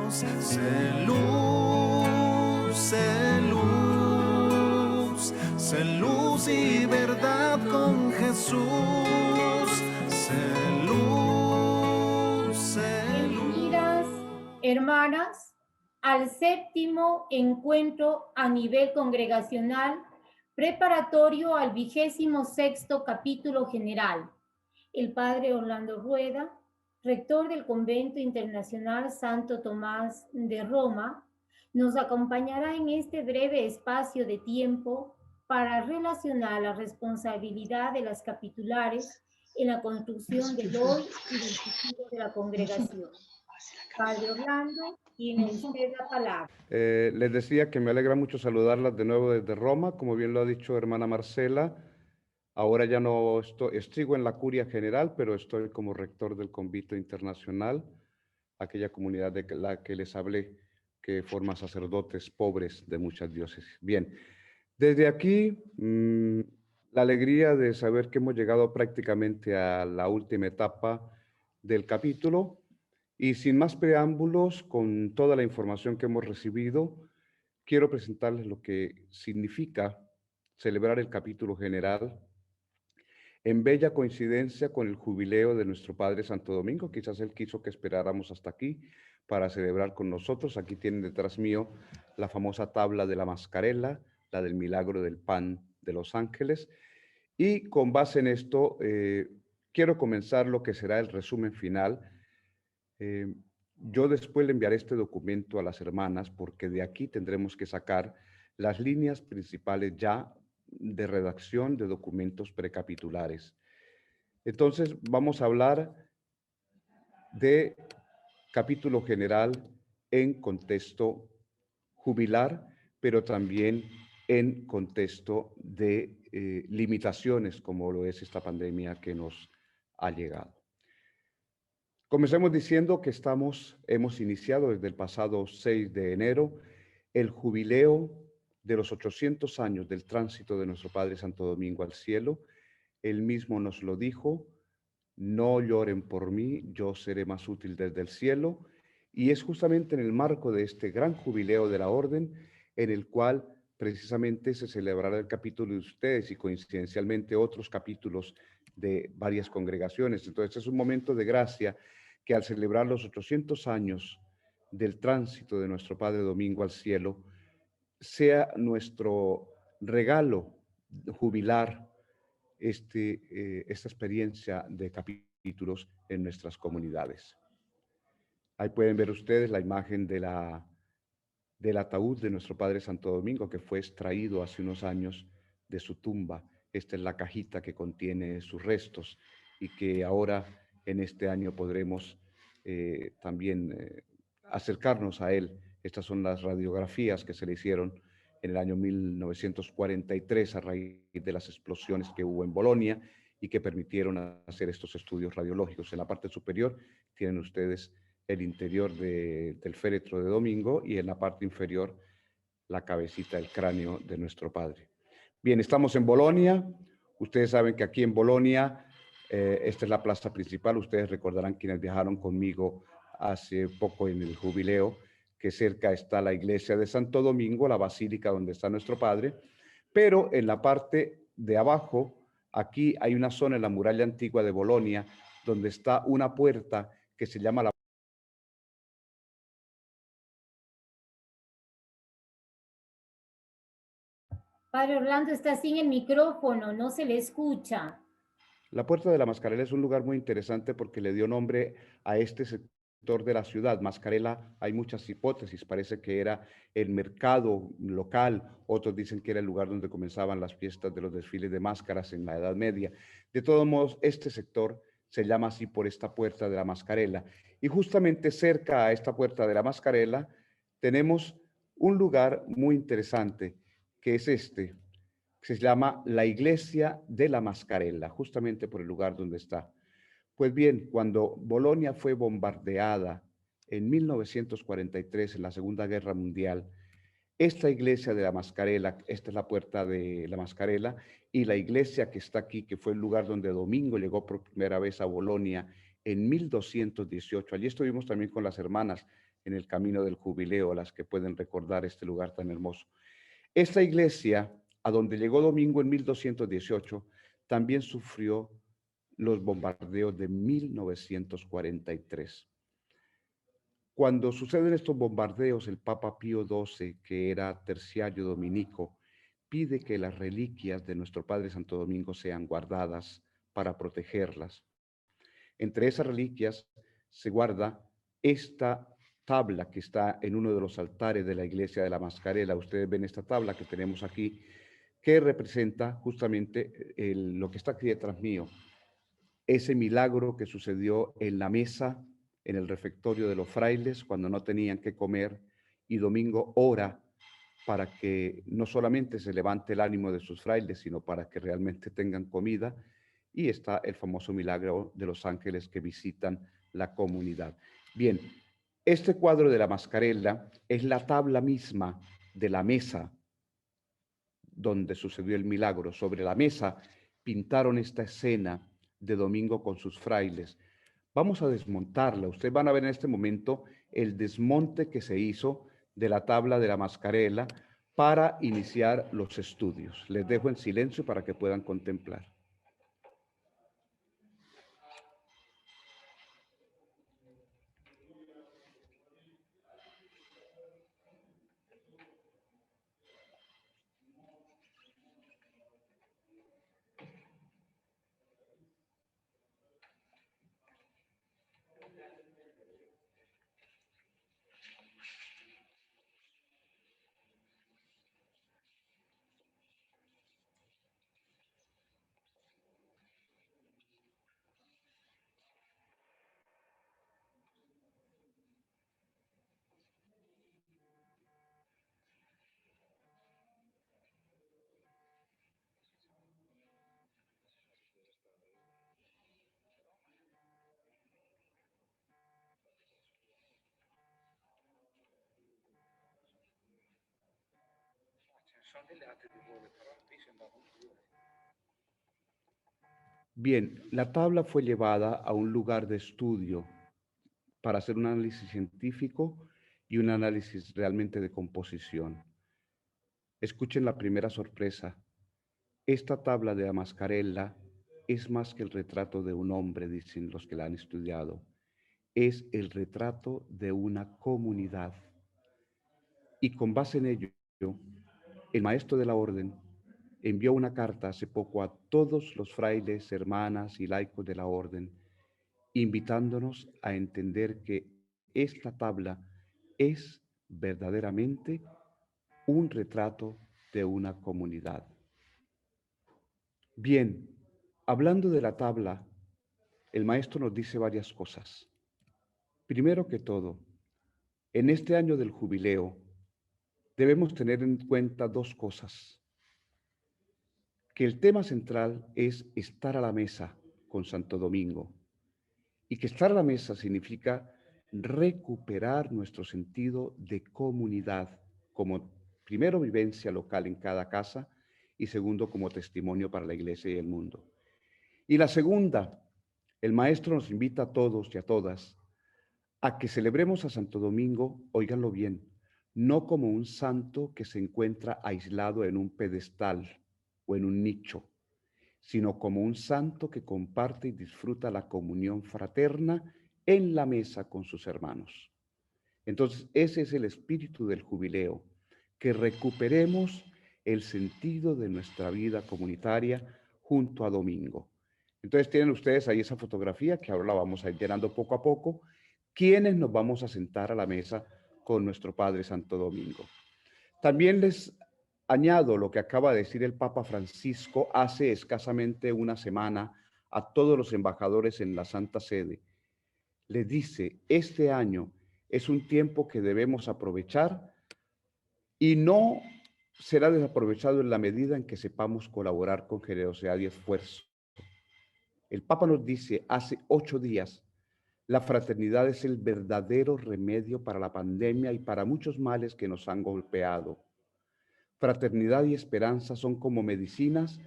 Sé luz, sé luz, sé luz y verdad con Jesús. Sé luz, sé luz. Bienvenidas, hermanas, al séptimo encuentro a nivel congregacional preparatorio al 26º capítulo general. El padre Orlando Rueda, rector del Convento Internacional Santo Tomás de Roma, nos acompañará en este breve espacio de tiempo para relacionar la responsabilidad de las capitulares en la construcción del hoy y del futuro de la congregación. Padre Orlando, tiene usted la palabra. Les decía que me alegra mucho saludarlas de nuevo desde Roma, como bien lo ha dicho hermana Marcela. Ahora ya no sigo en la curia general, pero estoy como rector del Convito Internacional, aquella comunidad de la que les hablé, que forma sacerdotes pobres de muchas diócesis. Bien, desde aquí, la alegría de saber que hemos llegado prácticamente a la última etapa del capítulo. Y sin más preámbulos, con toda la información que hemos recibido, quiero presentarles lo que significa celebrar el capítulo general en bella coincidencia con el jubileo de nuestro Padre Santo Domingo. Quizás él quiso que esperáramos hasta aquí para celebrar con nosotros. Aquí tienen detrás mío la famosa tabla de la Mascarela, la del milagro del pan de los ángeles. Y con base en esto, quiero comenzar lo que será el resumen final. Yo después le enviaré este documento a las hermanas porque de aquí tendremos que sacar las líneas principales ya de redacción de documentos precapitulares. Entonces vamos a hablar de capítulo general en contexto jubilar, pero también en contexto de limitaciones como lo es esta pandemia que nos ha llegado. Comencemos diciendo que hemos iniciado desde el pasado 6 de enero el jubileo de los 800 años del tránsito de nuestro Padre Santo Domingo al cielo. Él mismo nos lo dijo: no lloren por mí, yo seré más útil desde el cielo. Y es justamente en el marco de este gran jubileo de la orden en el cual precisamente se celebrará el capítulo de ustedes y coincidencialmente otros capítulos de varias congregaciones. Entonces es un momento de gracia que al celebrar los 800 años del tránsito de nuestro Padre Domingo al cielo, sea nuestro regalo jubilar esta experiencia de capítulos en nuestras comunidades. Ahí pueden ver ustedes la imagen del ataúd de nuestro Padre Santo Domingo, que fue extraído hace unos años de su tumba. Esta es la cajita que contiene sus restos y que ahora en este año podremos también acercarnos a él. Estas son las radiografías que se le hicieron en el año 1943 a raíz de las explosiones que hubo en Bolonia y que permitieron hacer estos estudios radiológicos. En la parte superior tienen ustedes el interior del féretro de Domingo y en la parte inferior la cabecita, el cráneo de nuestro Padre. Bien, estamos en Bolonia. Ustedes saben que aquí en Bolonia, esta es la plaza principal. Ustedes recordarán quienes viajaron conmigo hace poco en el jubileo, que cerca está la iglesia de Santo Domingo, la basílica donde está nuestro Padre, pero en la parte de abajo, aquí hay una zona en la muralla antigua de Bolonia, donde está una puerta que se llama la Padre Orlando está sin el micrófono, no se le escucha. La Puerta de la Mascarela. Es un lugar muy interesante porque le dio nombre a este sector de la ciudad. Mascarela, hay muchas hipótesis, parece que era el mercado local, otros dicen que era el lugar donde comenzaban las fiestas de los desfiles de máscaras en la Edad Media. De todos modos, este sector se llama así por esta Puerta de la Mascarela. Y justamente cerca a esta Puerta de la Mascarela tenemos un lugar muy interesante, que es este, se llama la Iglesia de la Mascarella, justamente por el lugar donde está. Pues bien, cuando Bolonia fue bombardeada en 1943, en la Segunda Guerra Mundial, esta iglesia de la Mascarella, esta es la puerta de la Mascarella, y la iglesia que está aquí, que fue el lugar donde Domingo llegó por primera vez a Bolonia en 1218. Allí estuvimos también con las hermanas en el camino del jubileo, las que pueden recordar este lugar tan hermoso. Esta iglesia, a donde llegó Domingo en 1218, también sufrió los bombardeos de 1943. Cuando suceden estos bombardeos, el Papa Pío XII, que era terciario dominico, pide que las reliquias de nuestro Padre Santo Domingo sean guardadas para protegerlas. Entre esas reliquias se guarda esta tabla que está en uno de los altares de la iglesia de la Mascarela. Ustedes ven esta tabla que tenemos aquí, que representa justamente lo que está aquí detrás mío, ese milagro que sucedió en la mesa, en el refectorio de los frailes, cuando no tenían que comer, y Domingo ora para que no solamente se levante el ánimo de sus frailes, sino para que realmente tengan comida, y está el famoso milagro de los ángeles que visitan la comunidad. Bien, este cuadro de la Mascarela es la tabla misma de la mesa donde sucedió el milagro. Sobre la mesa pintaron esta escena de Domingo con sus frailes. Vamos a desmontarla. Ustedes van a ver en este momento el desmonte que se hizo de la tabla de la Mascarela para iniciar los estudios. Les dejo en silencio para que puedan contemplar. Bien, la tabla fue llevada a un lugar de estudio para hacer un análisis científico y un análisis realmente de composición. Escuchen la primera sorpresa. Esta tabla de la Mascarella es más que el retrato de un hombre, dicen los que la han estudiado. Es el retrato de una comunidad. Y con base en ello, el maestro de la orden envió una carta hace poco a todos los frailes, hermanas y laicos de la orden, invitándonos a entender que esta tabla es verdaderamente un retrato de una comunidad. Bien, hablando de la tabla, el maestro nos dice varias cosas. Primero que todo, en este año del jubileo, debemos tener en cuenta dos cosas. Que el tema central es estar a la mesa con Santo Domingo y que estar a la mesa significa recuperar nuestro sentido de comunidad como primero vivencia local en cada casa y segundo como testimonio para la iglesia y el mundo. Y la segunda, el maestro nos invita a todos y a todas a que celebremos a Santo Domingo, óiganlo bien, no como un santo que se encuentra aislado en un pedestal o en un nicho, sino como un santo que comparte y disfruta la comunión fraterna en la mesa con sus hermanos. Entonces, ese es el espíritu del jubileo, que recuperemos el sentido de nuestra vida comunitaria junto a Domingo. Entonces, tienen ustedes ahí esa fotografía que ahora la vamos a ir llenando poco a poco, quienes nos vamos a sentar a la mesa con nuestro Padre Santo Domingo. También les añado lo que acaba de decir el Papa Francisco hace escasamente una semana a todos los embajadores en la Santa Sede. Les dice, este año es un tiempo que debemos aprovechar y no será desaprovechado en la medida en que sepamos colaborar con generosidad y esfuerzo. El Papa nos dice hace 8 días, la fraternidad es el verdadero remedio para la pandemia y para muchos males que nos han golpeado. Fraternidad y esperanza son como medicinas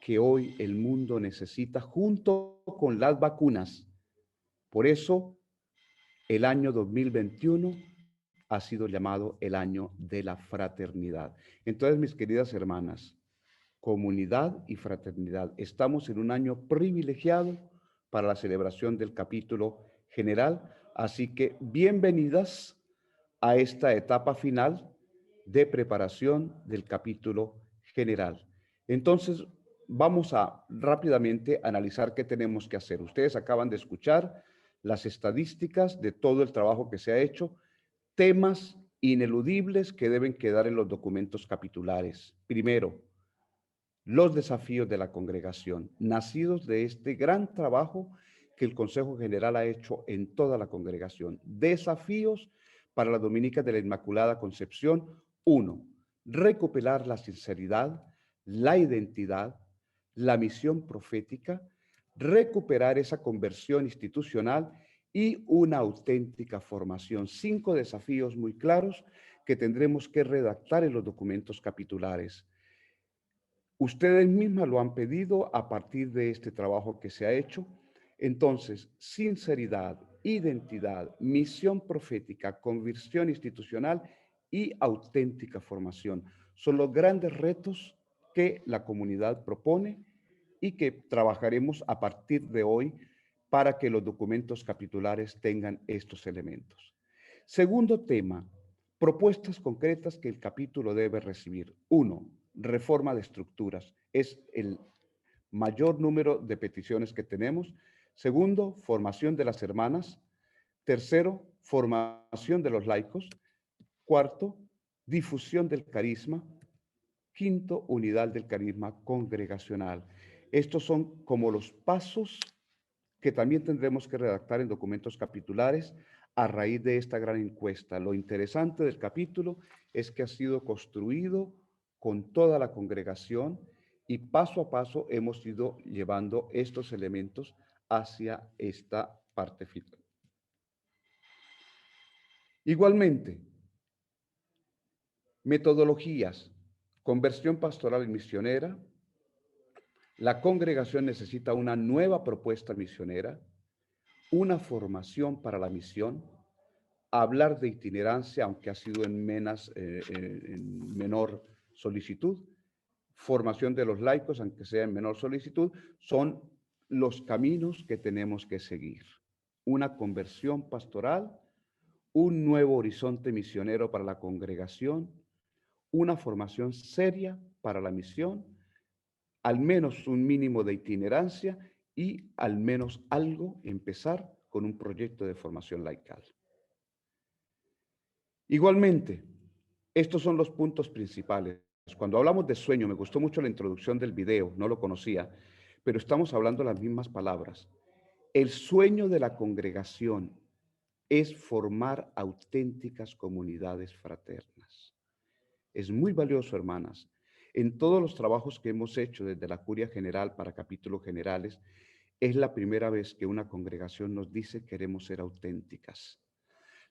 que hoy el mundo necesita junto con las vacunas. Por eso, el año 2021 ha sido llamado el año de la fraternidad. Entonces, mis queridas hermanas, comunidad y fraternidad, estamos en un año privilegiado para la celebración del capítulo general, así que bienvenidas a esta etapa final de preparación del capítulo general. Entonces, vamos a rápidamente analizar qué tenemos que hacer. Ustedes acaban de escuchar las estadísticas de todo el trabajo que se ha hecho, temas ineludibles que deben quedar en los documentos capitulares. Primero, los desafíos de la congregación, nacidos de este gran trabajo que el Consejo General ha hecho en toda la congregación. Desafíos para las dominicas de la Inmaculada Concepción. 1. Recuperar la sinceridad, la identidad, la misión profética, recuperar esa conversión institucional y una auténtica formación. 5 desafíos muy claros que tendremos que redactar en los documentos capitulares. Ustedes mismas lo han pedido a partir de este trabajo que se ha hecho. Entonces, sinceridad, identidad, misión profética, conversión institucional y auténtica formación son los grandes retos que la comunidad propone y que trabajaremos a partir de hoy para que los documentos capitulares tengan estos elementos. Segundo tema, propuestas concretas que el capítulo debe recibir. 1. Reforma de estructuras. Es el mayor número de peticiones que tenemos. Segundo, formación de las hermanas. Tercero, formación de los laicos. Cuarto, difusión del carisma. Quinto, unidad del carisma congregacional. Estos son como los pasos que también tendremos que redactar en documentos capitulares a raíz de esta gran encuesta. Lo interesante del capítulo es que ha sido construido con toda la congregación y paso a paso hemos ido llevando estos elementos hacia esta parte final. Igualmente, metodologías, conversión pastoral y misionera. La congregación necesita una nueva propuesta misionera, una formación para la misión, hablar de itinerancia, aunque ha sido en menor solicitud, formación de los laicos, aunque sea en menor solicitud, son los caminos que tenemos que seguir. Una conversión pastoral, un nuevo horizonte misionero para la congregación, una formación seria para la misión, al menos un mínimo de itinerancia y al menos algo, empezar con un proyecto de formación laical. Igualmente, estos son los puntos principales. Cuando hablamos de sueño, me gustó mucho la introducción del video, no lo conocía, pero estamos hablando las mismas palabras. El sueño de la congregación es formar auténticas comunidades fraternas. Es muy valioso, hermanas. En todos los trabajos que hemos hecho desde la Curia General para capítulos generales, es la primera vez que una congregación nos dice queremos ser auténticas.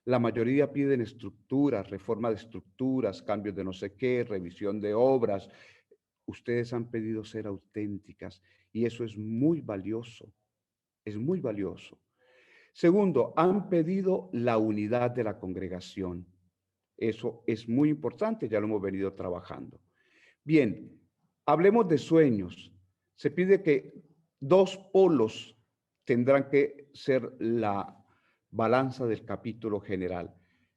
La mayoría piden estructuras, reforma de estructuras, cambios de no sé qué, revisión de obras. Ustedes han pedido ser auténticas y eso es muy valioso, es muy valioso. Segundo, han pedido la unidad de la congregación. Eso es muy importante, ya lo hemos venido trabajando. Bien, hablemos de sueños. Se pide que 2 polos tendrán que ser la balanza del capítulo general: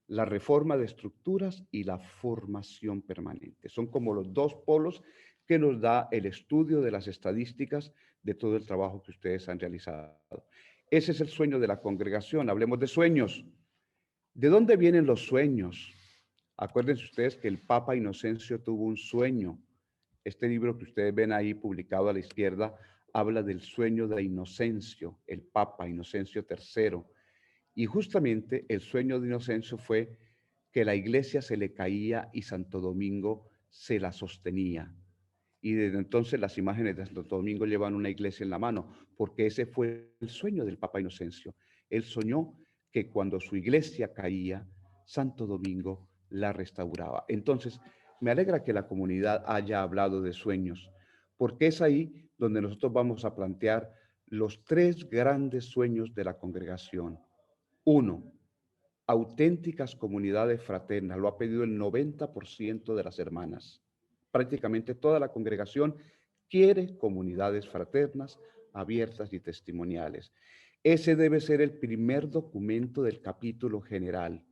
la reforma de estructuras y la formación permanente. Son como los 2 polos que nos da el estudio de las estadísticas de todo el trabajo que ustedes han realizado. Ese es el sueño de la congregación. Hablemos de sueños. ¿De dónde vienen los sueños? Acuérdense ustedes que el Papa Inocencio tuvo un sueño. Este libro que ustedes ven ahí publicado a la izquierda habla del sueño de Inocencio, el Papa Inocencio III. Y justamente el sueño de Inocencio fue que la iglesia se le caía y Santo Domingo se la sostenía. Y desde entonces las imágenes de Santo Domingo llevan una iglesia en la mano, porque ese fue el sueño del Papa Inocencio. Él soñó que cuando su iglesia caía, Santo Domingo la restauraba. Entonces, me alegra que la comunidad haya hablado de sueños, porque es ahí donde nosotros vamos a plantear los 3 grandes sueños de la congregación. 1, auténticas comunidades fraternas. Lo ha pedido el 90% de las hermanas. Prácticamente toda la congregación quiere comunidades fraternas, abiertas y testimoniales. Ese debe ser el primer documento del capítulo general.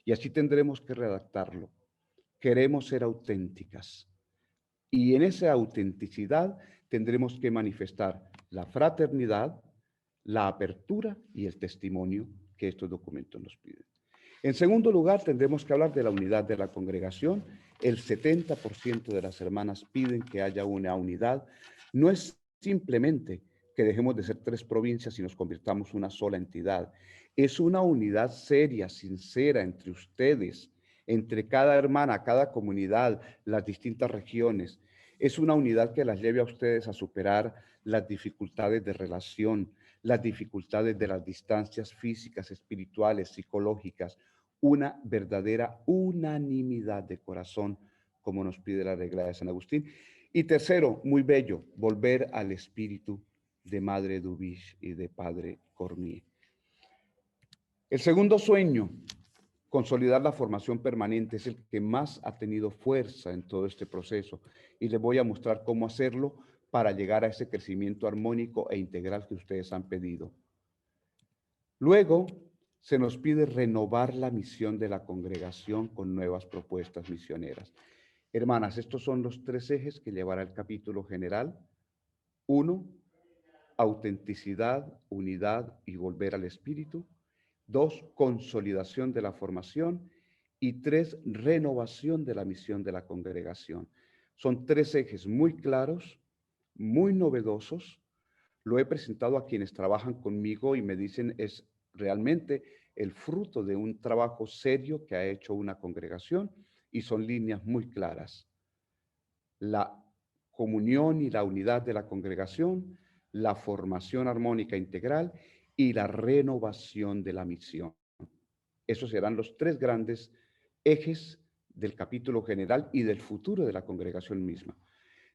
Y así tendremos que redactarlo. Queremos ser auténticas. Y en esa autenticidad tendremos que manifestar la fraternidad, la apertura y el testimonio que estos documentos nos piden. En segundo lugar, tendremos que hablar de la unidad de la congregación. El 70% de las hermanas piden que haya una unidad. No es simplemente que dejemos de ser 3 provincias y nos convirtamos en una sola entidad. Es una unidad seria, sincera entre ustedes, entre cada hermana, cada comunidad, las distintas regiones. Es una unidad que las lleve a ustedes a superar las dificultades de relación, las dificultades de las distancias físicas, espirituales, psicológicas, una verdadera unanimidad de corazón, como nos pide la regla de San Agustín. Y tercero, muy bello, volver al espíritu de Madre Dubish y de Padre Cormier. El segundo sueño, consolidar la formación permanente, es el que más ha tenido fuerza en todo este proceso y les voy a mostrar cómo hacerlo para llegar a ese crecimiento armónico e integral que ustedes han pedido. Luego, se nos pide renovar la misión de la congregación con nuevas propuestas misioneras. Hermanas, estos son los 3 ejes que llevará el capítulo general. 1, autenticidad, unidad y volver al espíritu. 2, consolidación de la formación. Y 3, renovación de la misión de la congregación. Son 3 ejes muy claros, muy novedosos. Lo he presentado a quienes trabajan conmigo y me dicen es realmente el fruto de un trabajo serio que ha hecho una congregación y son líneas muy claras. La comunión y la unidad de la congregación, la formación armónica integral y la renovación de la misión. Esos serán los 3 grandes ejes del capítulo general y del futuro de la congregación misma.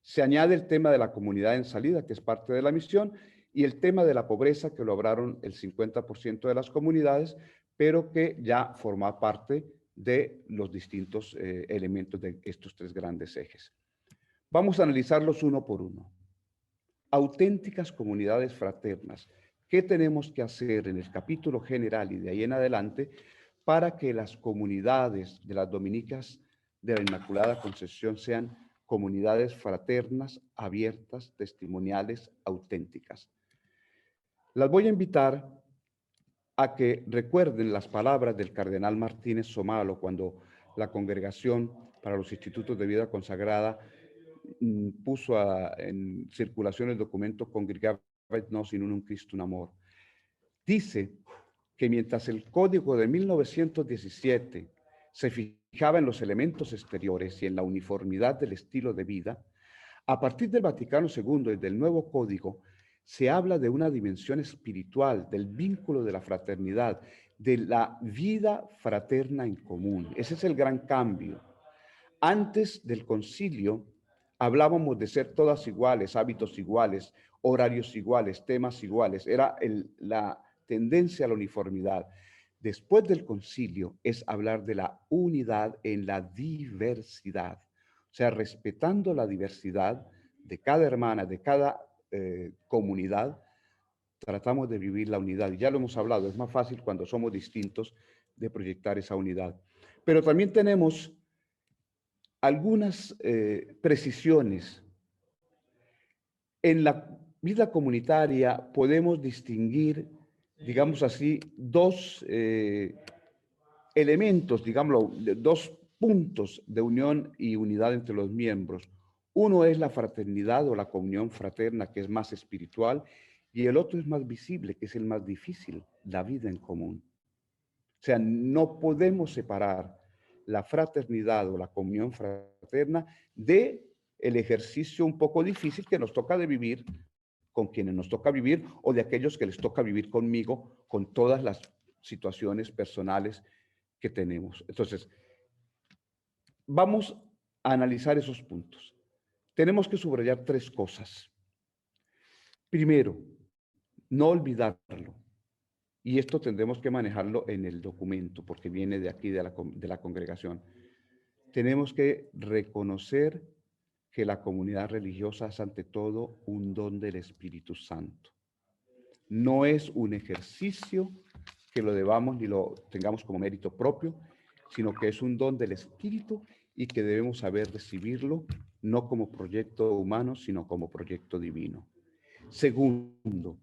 Se añade el tema de la comunidad en salida, que es parte de la misión, y el tema de la pobreza, que lo hablaron el 50% de las comunidades, pero que ya forma parte de los distintos elementos de estos 3 grandes ejes. Vamos a analizarlos uno por uno. Auténticas comunidades fraternas. ¿Qué tenemos que hacer en el capítulo general y de ahí en adelante para que las comunidades de las dominicas de la Inmaculada Concepción sean comunidades fraternas, abiertas, testimoniales, auténticas? Las voy a invitar a que recuerden las palabras del cardenal Martínez Somalo cuando la Congregación para los Institutos de Vida Consagrada puso en circulación el documento Congregavit Nos in Unum Christum Amor. Dice que mientras el Código de 1917 se fijaba en los elementos exteriores y en la uniformidad del estilo de vida, a partir del Vaticano II y del nuevo Código se habla de una dimensión espiritual, del vínculo de la fraternidad, de la vida fraterna en común. Ese es el gran cambio. Antes del concilio hablábamos de ser todas iguales, hábitos iguales, horarios iguales, temas iguales. Era la tendencia a la uniformidad. Después del concilio es hablar de la unidad en la diversidad. O sea, respetando la diversidad de cada hermana, de cada comunidad, tratamos de vivir la unidad. Y ya lo hemos hablado, es más fácil cuando somos distintos de proyectar esa unidad. Pero también tenemos algunas precisiones. En la vida comunitaria podemos distinguir, digamos así, 2 elementos, digámoslo, 2 puntos de unión y unidad entre los miembros. Uno es la fraternidad o la comunión fraterna, que es más espiritual, y el otro es más visible, que es el más difícil, la vida en común. O sea, no podemos separar la fraternidad o la comunión fraterna de el ejercicio un poco difícil que nos toca de vivir con quienes nos toca vivir o de aquellos que les toca vivir conmigo con todas las situaciones personales que tenemos. Entonces, vamos a analizar esos puntos. Tenemos que subrayar 3 cosas. Primero, no olvidarlo. y esto tendremos que manejarlo en el documento, porque viene de aquí, de la congregación. Tenemos que reconocer que la comunidad religiosa es ante todo un don del Espíritu Santo. No es un ejercicio que lo debamos ni lo tengamos como mérito propio, sino que es un don del Espíritu y que debemos saber recibirlo, no como proyecto humano, sino como proyecto divino. Segundo,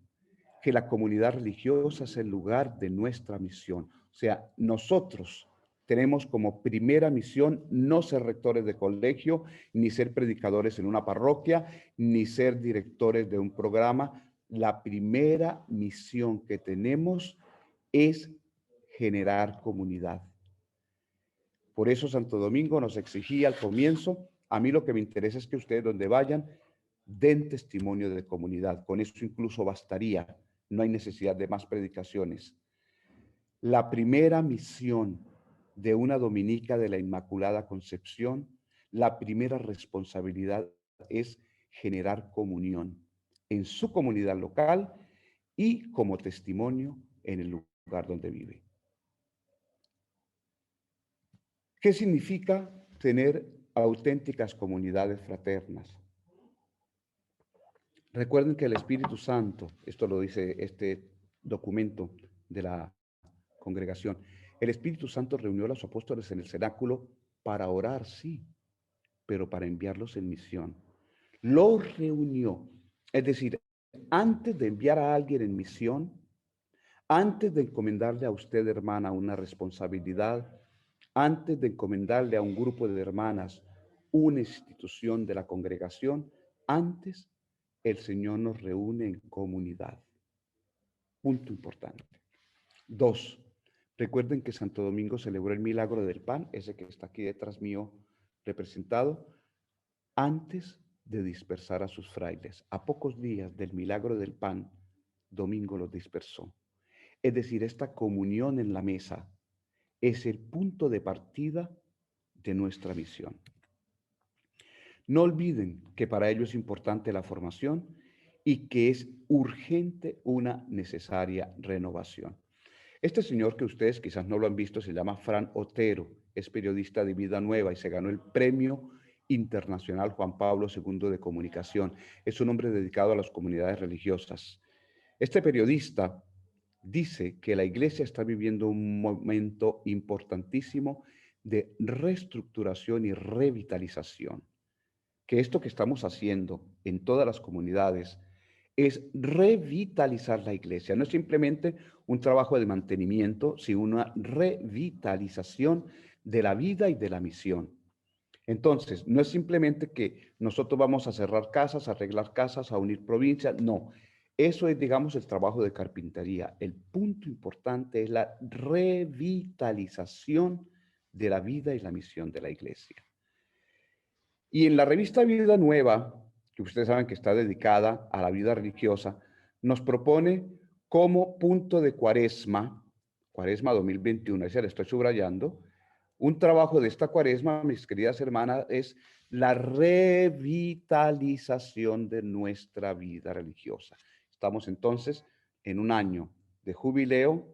que la comunidad religiosa es el lugar de nuestra misión. O sea, nosotros tenemos como primera misión no ser rectores de colegio, ni ser predicadores en una parroquia, ni ser directores de un programa. La primera misión que tenemos es generar comunidad. Por eso Santo Domingo nos exigía al comienzo, a mí lo que me interesa es que ustedes donde vayan den testimonio de comunidad. Con eso incluso bastaría. No hay necesidad de más predicaciones. La primera misión de una dominica de la Inmaculada Concepción, la primera responsabilidad es generar comunión en su comunidad local y como testimonio en el lugar donde vive. ¿Qué significa tener auténticas comunidades fraternas? Recuerden que el Espíritu Santo, esto lo dice este documento de la congregación, el Espíritu Santo reunió a los apóstoles en el cenáculo para orar, sí, pero para enviarlos en misión. Los reunió, es decir, antes de enviar a alguien en misión, antes de encomendarle a usted, hermana, una responsabilidad, antes de encomendarle a un grupo de hermanas una institución de la congregación, antes el Señor nos reúne en comunidad. Punto importante. 2. Recuerden que Santo Domingo celebró el milagro del pan, ese que está aquí detrás mío representado, antes de dispersar a sus frailes. A pocos días del milagro del pan, Domingo los dispersó. Es decir, esta comunión en la mesa es el punto de partida de nuestra misión. No olviden que para ello es importante la formación y que es urgente una necesaria renovación. Este señor que ustedes quizás no lo han visto se llama Fran Otero, es periodista de Vida Nueva y se ganó el Premio Internacional Juan Pablo II de Comunicación. Es un hombre dedicado a las comunidades religiosas. Este periodista dice que la Iglesia está viviendo un momento importantísimo de reestructuración y revitalización. Que esto que estamos haciendo en todas las comunidades es revitalizar la Iglesia. No es simplemente un trabajo de mantenimiento, sino una revitalización de la vida y de la misión. Entonces, no es simplemente que nosotros vamos a cerrar casas, a arreglar casas, a unir provincias, no. Eso es, digamos, el trabajo de carpintería. El punto importante es la revitalización de la vida y la misión de la Iglesia. Y en la revista Vida Nueva, que ustedes saben que está dedicada a la vida religiosa, nos propone como punto de Cuaresma 2021, ese le estoy subrayando, un trabajo de esta Cuaresma, mis queridas hermanas, es la revitalización de nuestra vida religiosa. Estamos entonces en un año de jubileo,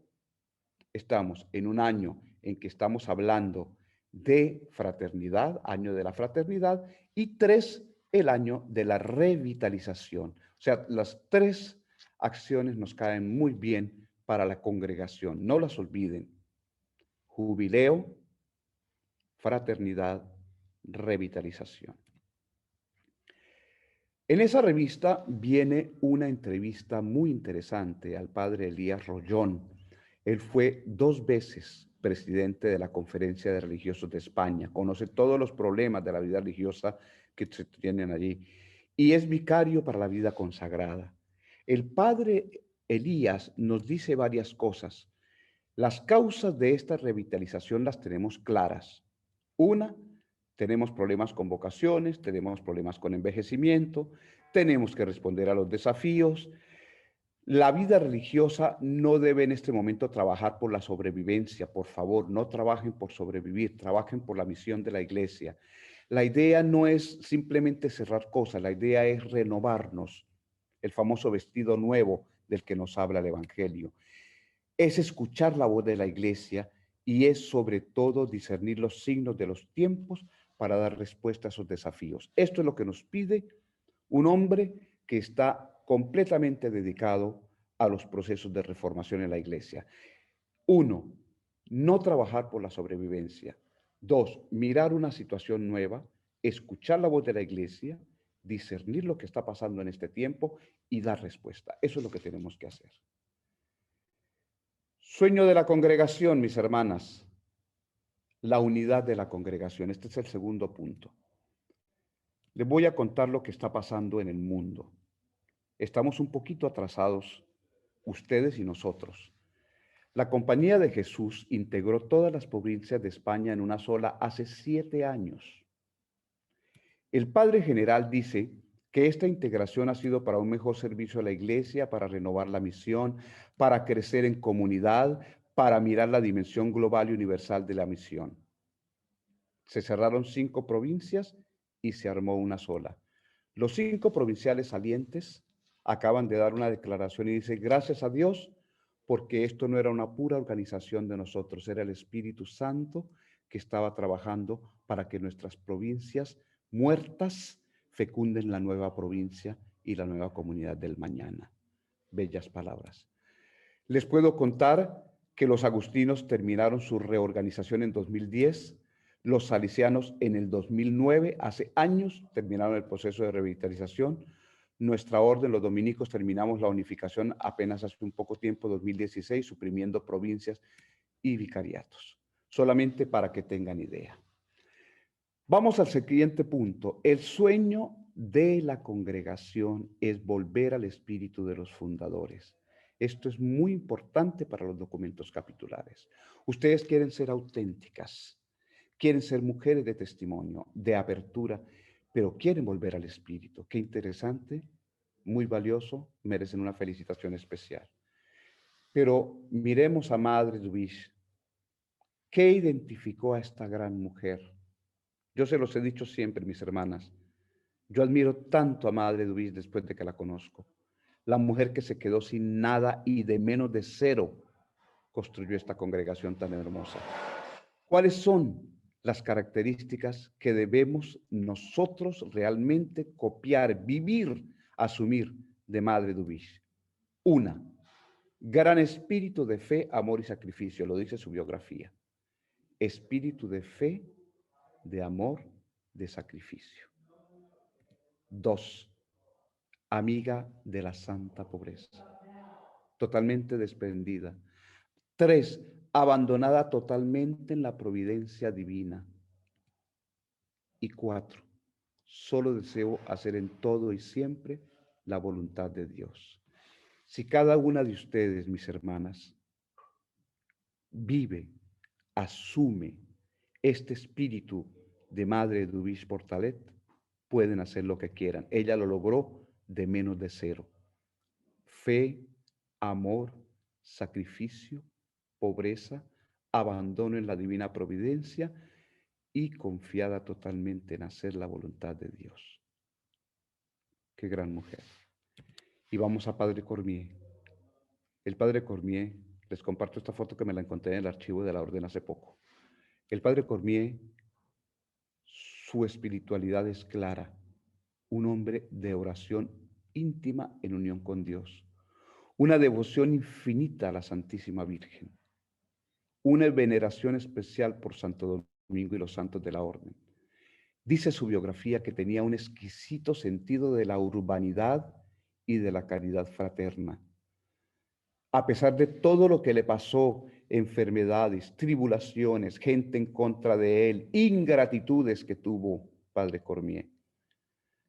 estamos en un año en que estamos hablando de fraternidad, año de la fraternidad, y 3, el año de la revitalización. O sea, las 3 acciones nos caen muy bien para la congregación. No las olviden. Jubileo, fraternidad, revitalización. En esa revista viene una entrevista muy interesante al padre Elías Rollón. Él fue 2 veces presidente de la Conferencia de Religiosos de España, conoce todos los problemas de la vida religiosa que se tienen allí y es vicario para la vida consagrada. El padre Elías nos dice varias cosas. Las causas de esta revitalización las tenemos claras. Una, tenemos problemas con vocaciones, tenemos problemas con envejecimiento, tenemos que responder a los desafíos. La vida religiosa no debe en este momento trabajar por la sobrevivencia. Por favor, no trabajen por sobrevivir, trabajen por la misión de la Iglesia. La idea no es simplemente cerrar cosas, la idea es renovarnos, el famoso vestido nuevo del que nos habla el Evangelio. es escuchar la voz de la iglesia y es sobre todo discernir los signos de los tiempos para dar respuesta a esos desafíos. Esto es lo que nos pide un hombre que está completamente dedicado a los procesos de reformación en la iglesia. 1, no trabajar por la sobrevivencia. 2, mirar una situación nueva, escuchar la voz de la iglesia, discernir lo que está pasando en este tiempo y dar respuesta. Eso es lo que tenemos que hacer. Sueño de la congregación, mis hermanas. La unidad de la congregación. Este es el segundo punto. Les voy a contar lo que está pasando en el mundo. Estamos un poquito atrasados, ustedes y nosotros. La Compañía de Jesús integró todas las provincias de España en una sola hace 7 años. El Padre General dice que esta integración ha sido para un mejor servicio a la iglesia, para renovar la misión, para crecer en comunidad, para mirar la dimensión global y universal de la misión. Se cerraron 5 provincias y se armó una sola. Los 5 provinciales salientes acaban de dar una declaración y dice, gracias a Dios, porque esto no era una pura organización de nosotros, era el Espíritu Santo que estaba trabajando para que nuestras provincias muertas fecunden la nueva provincia y la nueva comunidad del mañana. Bellas palabras. Les puedo contar que los agustinos terminaron su reorganización en 2010, los salesianos en el 2009, hace años terminaron el proceso de revitalización. Nuestra orden, los dominicos, terminamos la unificación apenas hace un poco tiempo, 2016, suprimiendo provincias y vicariatos. Solamente para que tengan idea. Vamos al siguiente punto. El sueño de la congregación es volver al espíritu de los fundadores. Esto es muy importante para los documentos capitulares. Ustedes quieren ser auténticas, quieren ser mujeres de testimonio, de apertura, pero quieren volver al espíritu. Qué interesante, muy valioso, merecen una felicitación especial. Pero miremos a Madre Dubish. ¿Qué identificó a esta gran mujer? Yo se los he dicho siempre, mis hermanas. Yo admiro tanto a Madre Dubish después de que la conozco. La mujer que se quedó sin nada y de menos de 0 construyó esta congregación tan hermosa. ¿Cuáles son las características que debemos nosotros realmente copiar, vivir, asumir de Madre Dubish? 1, gran espíritu de fe, amor y sacrificio, lo dice su biografía. Espíritu de fe, de amor, de sacrificio. 2, amiga de la santa pobreza, totalmente desprendida. 3, abandonada totalmente en la providencia divina. Y 4, solo deseo hacer en todo y siempre la voluntad de Dios. Si cada una de ustedes, mis hermanas, vive, asume este espíritu de Madre Dubish Portalet, pueden hacer lo que quieran. Ella lo logró de menos de 0. Fe, amor, sacrificio, pobreza, abandono en la divina providencia y confiada totalmente en hacer la voluntad de Dios. Qué gran mujer. Y vamos a Padre Cormier. El Padre Cormier, les comparto esta foto que me la encontré en el archivo de la orden hace poco. El Padre Cormier, su espiritualidad es clara, un hombre de oración íntima en unión con Dios, una devoción infinita a la Santísima Virgen, una veneración especial por Santo Domingo y los santos de la orden. Dice su biografía que tenía un exquisito sentido de la urbanidad y de la caridad fraterna. A pesar de todo lo que le pasó, enfermedades, tribulaciones, gente en contra de él, ingratitudes que tuvo Padre Cormier,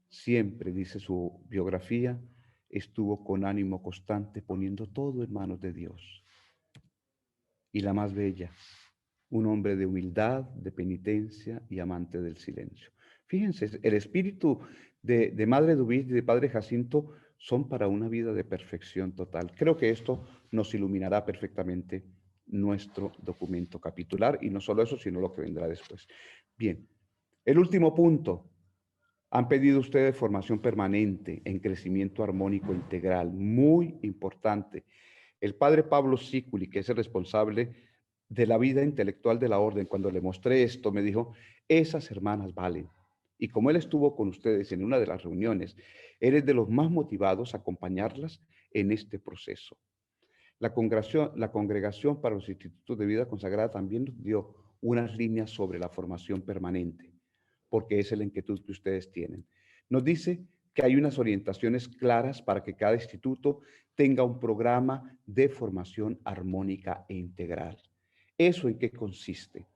siempre, dice su biografía, estuvo con ánimo constante poniendo todo en manos de Dios. Y la más bella, un hombre de humildad, de penitencia y amante del silencio. Fíjense, el espíritu de Madre Dubish y de Padre Jacinto son para una vida de perfección total. Creo que esto nos iluminará perfectamente nuestro documento capitular, y no solo eso, sino lo que vendrá después. Bien, el último punto. Han pedido ustedes formación permanente en crecimiento armónico integral, muy importante. El padre Pablo Siculi, que es el responsable de la vida intelectual de la orden, cuando le mostré esto, me dijo, esas hermanas valen. Y como él estuvo con ustedes en una de las reuniones, eres de los más motivados a acompañarlas en este proceso. La congregación para los institutos de vida consagrada también nos dio unas líneas sobre la formación permanente, porque es la inquietud que ustedes tienen. Nos dice que hay unas orientaciones claras para que cada instituto tenga un programa de formación armónica e integral. ¿Eso en qué consiste?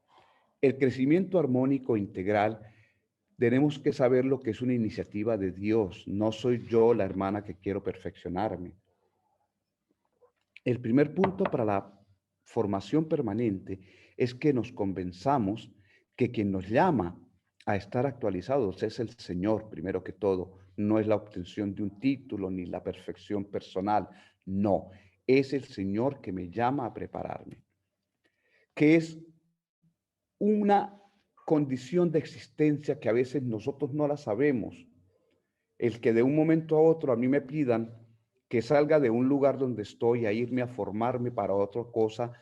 El crecimiento armónico integral, tenemos que saber lo que es una iniciativa de Dios. No soy yo la hermana que quiero perfeccionarme. El primer punto para la formación permanente es que nos convenzamos que quien nos llama a estar actualizados es el Señor, primero que todo. No es la obtención de un título ni la perfección personal. No, es el Señor que me llama a prepararme. Que es una condición de existencia que a veces nosotros no la sabemos. El que de un momento a otro a mí me pidan que salga de un lugar donde estoy a irme a formarme para otra cosa,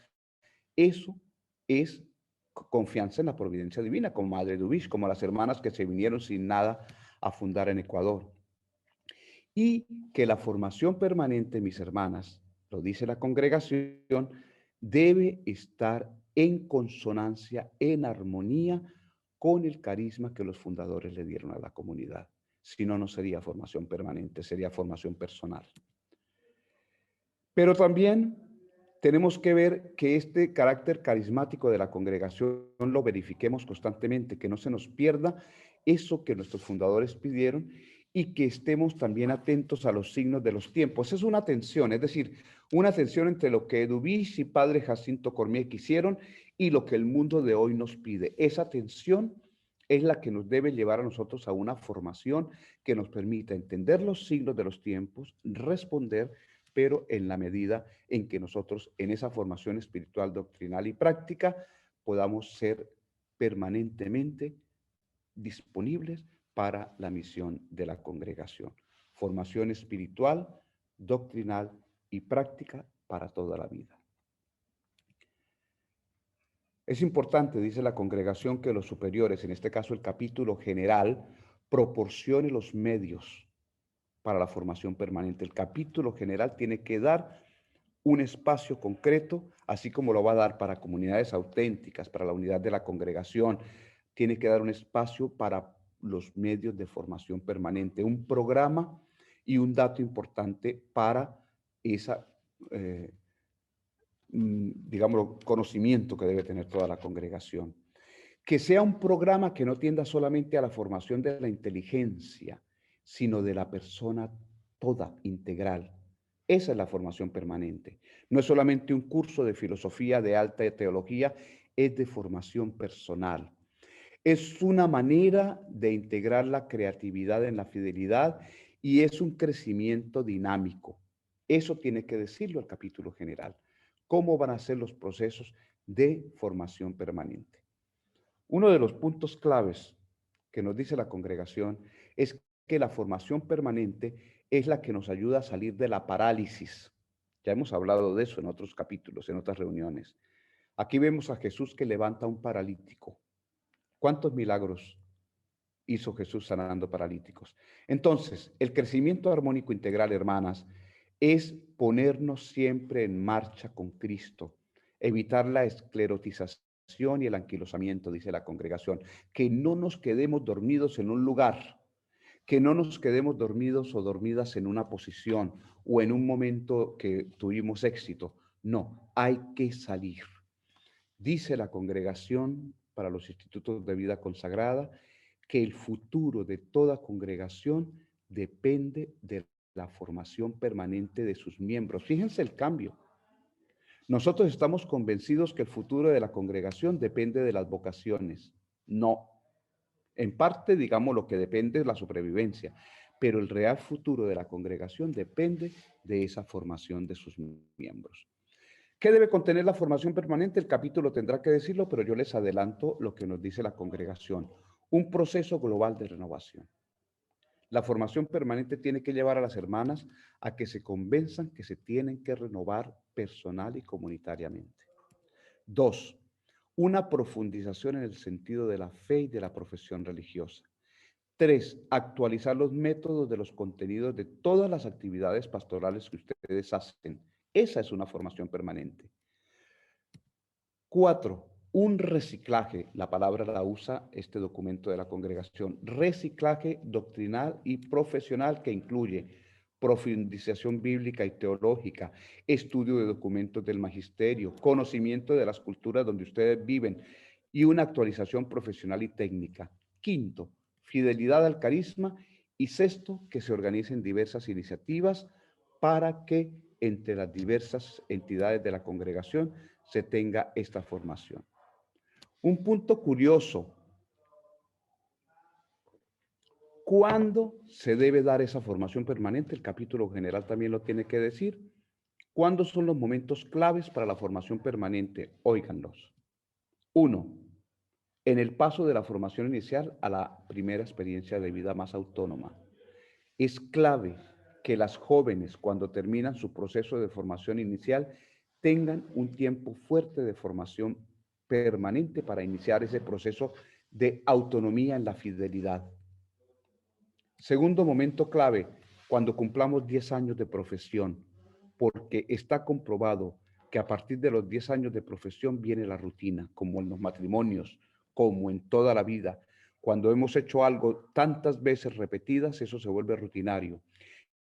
eso es confianza en la providencia divina, como Madre Dubich, como las hermanas que se vinieron sin nada a fundar en Ecuador. Y que la formación permanente, mis hermanas, lo dice la congregación, debe estar en consonancia, en armonía con el carisma que los fundadores le dieron a la comunidad. Si no, no sería formación permanente, sería formación personal. Pero también tenemos que ver que este carácter carismático de la congregación lo verifiquemos constantemente, que no se nos pierda eso que nuestros fundadores pidieron y que estemos también atentos a los signos de los tiempos. Es una tensión, es decir, una tensión entre lo que Dubich y Padre Jacinto Cormier quisieron y lo que el mundo de hoy nos pide. Esa tensión es la que nos debe llevar a nosotros a una formación que nos permita entender los signos de los tiempos, responder, pero en la medida en que nosotros en esa formación espiritual, doctrinal y práctica podamos ser permanentemente disponibles para la misión de la congregación. Formación espiritual, doctrinal y práctica para toda la vida. Es importante, dice la congregación, que los superiores, en este caso el capítulo general, proporcione los medios para la formación permanente. El capítulo general tiene que dar un espacio concreto, así como lo va a dar para comunidades auténticas, para la unidad de la congregación. Tiene que dar un espacio para los medios de formación permanente, un programa y un dato importante para esa, digamos, conocimiento que debe tener toda la congregación. Que sea un programa que no tienda solamente a la formación de la inteligencia, sino de la persona toda, integral. Esa es la formación permanente. No es solamente un curso de filosofía, de alta teología, es de formación personal. Es una manera de integrar la creatividad en la fidelidad y es un crecimiento dinámico. Eso tiene que decirlo el capítulo general. ¿Cómo van a ser los procesos de formación permanente? Uno de los puntos claves que nos dice la congregación es que la formación permanente es la que nos ayuda a salir de la parálisis. Ya hemos hablado de eso en otros capítulos, en otras reuniones. Aquí vemos a Jesús que levanta a un paralítico. ¿Cuántos milagros hizo Jesús sanando paralíticos? Entonces, el crecimiento armónico integral, hermanas, es ponernos siempre en marcha con Cristo, evitar la esclerotización y el anquilosamiento, dice la congregación, que no nos quedemos dormidos en un lugar, que no nos quedemos dormidos o dormidas en una posición o en un momento que tuvimos éxito. No, hay que salir. Dice la congregación para los institutos de vida consagrada que el futuro de toda congregación depende de la formación permanente de sus miembros. Fíjense el cambio. Nosotros estamos convencidos que el futuro de la congregación depende de las vocaciones. No. En parte, digamos, lo que depende es la supervivencia, pero el real futuro de la congregación depende de esa formación de sus miembros. ¿Qué debe contener la formación permanente? El capítulo tendrá que decirlo, pero yo les adelanto lo que nos dice la congregación. Un proceso global de renovación. La formación permanente tiene que llevar a las hermanas a que se convenzan que se tienen que renovar personal y comunitariamente. 2. Una profundización en el sentido de la fe y de la profesión religiosa. 3. Actualizar los métodos de los contenidos de todas las actividades pastorales que ustedes hacen. Esa es una formación permanente. 4. Un reciclaje, la palabra la usa este documento de la congregación, reciclaje doctrinal y profesional que incluye profundización bíblica y teológica, estudio de documentos del magisterio, conocimiento de las culturas donde ustedes viven y una actualización profesional y técnica. 5. Fidelidad al carisma y 6. Que se organicen diversas iniciativas para que entre las diversas entidades de la congregación se tenga esta formación. Un punto curioso, ¿cuándo se debe dar esa formación permanente? El capítulo general también lo tiene que decir. ¿Cuándo son los momentos claves para la formación permanente? Óiganlos. 1. En el paso de la formación inicial a la primera experiencia de vida más autónoma. Es clave que las jóvenes, cuando terminan su proceso de formación inicial, tengan un tiempo fuerte de formación permanente para iniciar ese proceso de autonomía en la fidelidad. Segundo momento clave, cuando cumplamos 10 años de profesión, porque está comprobado que a partir de los 10 años de profesión viene la rutina, como en los matrimonios, como en toda la vida. Cuando hemos hecho algo tantas veces repetidas, eso se vuelve rutinario.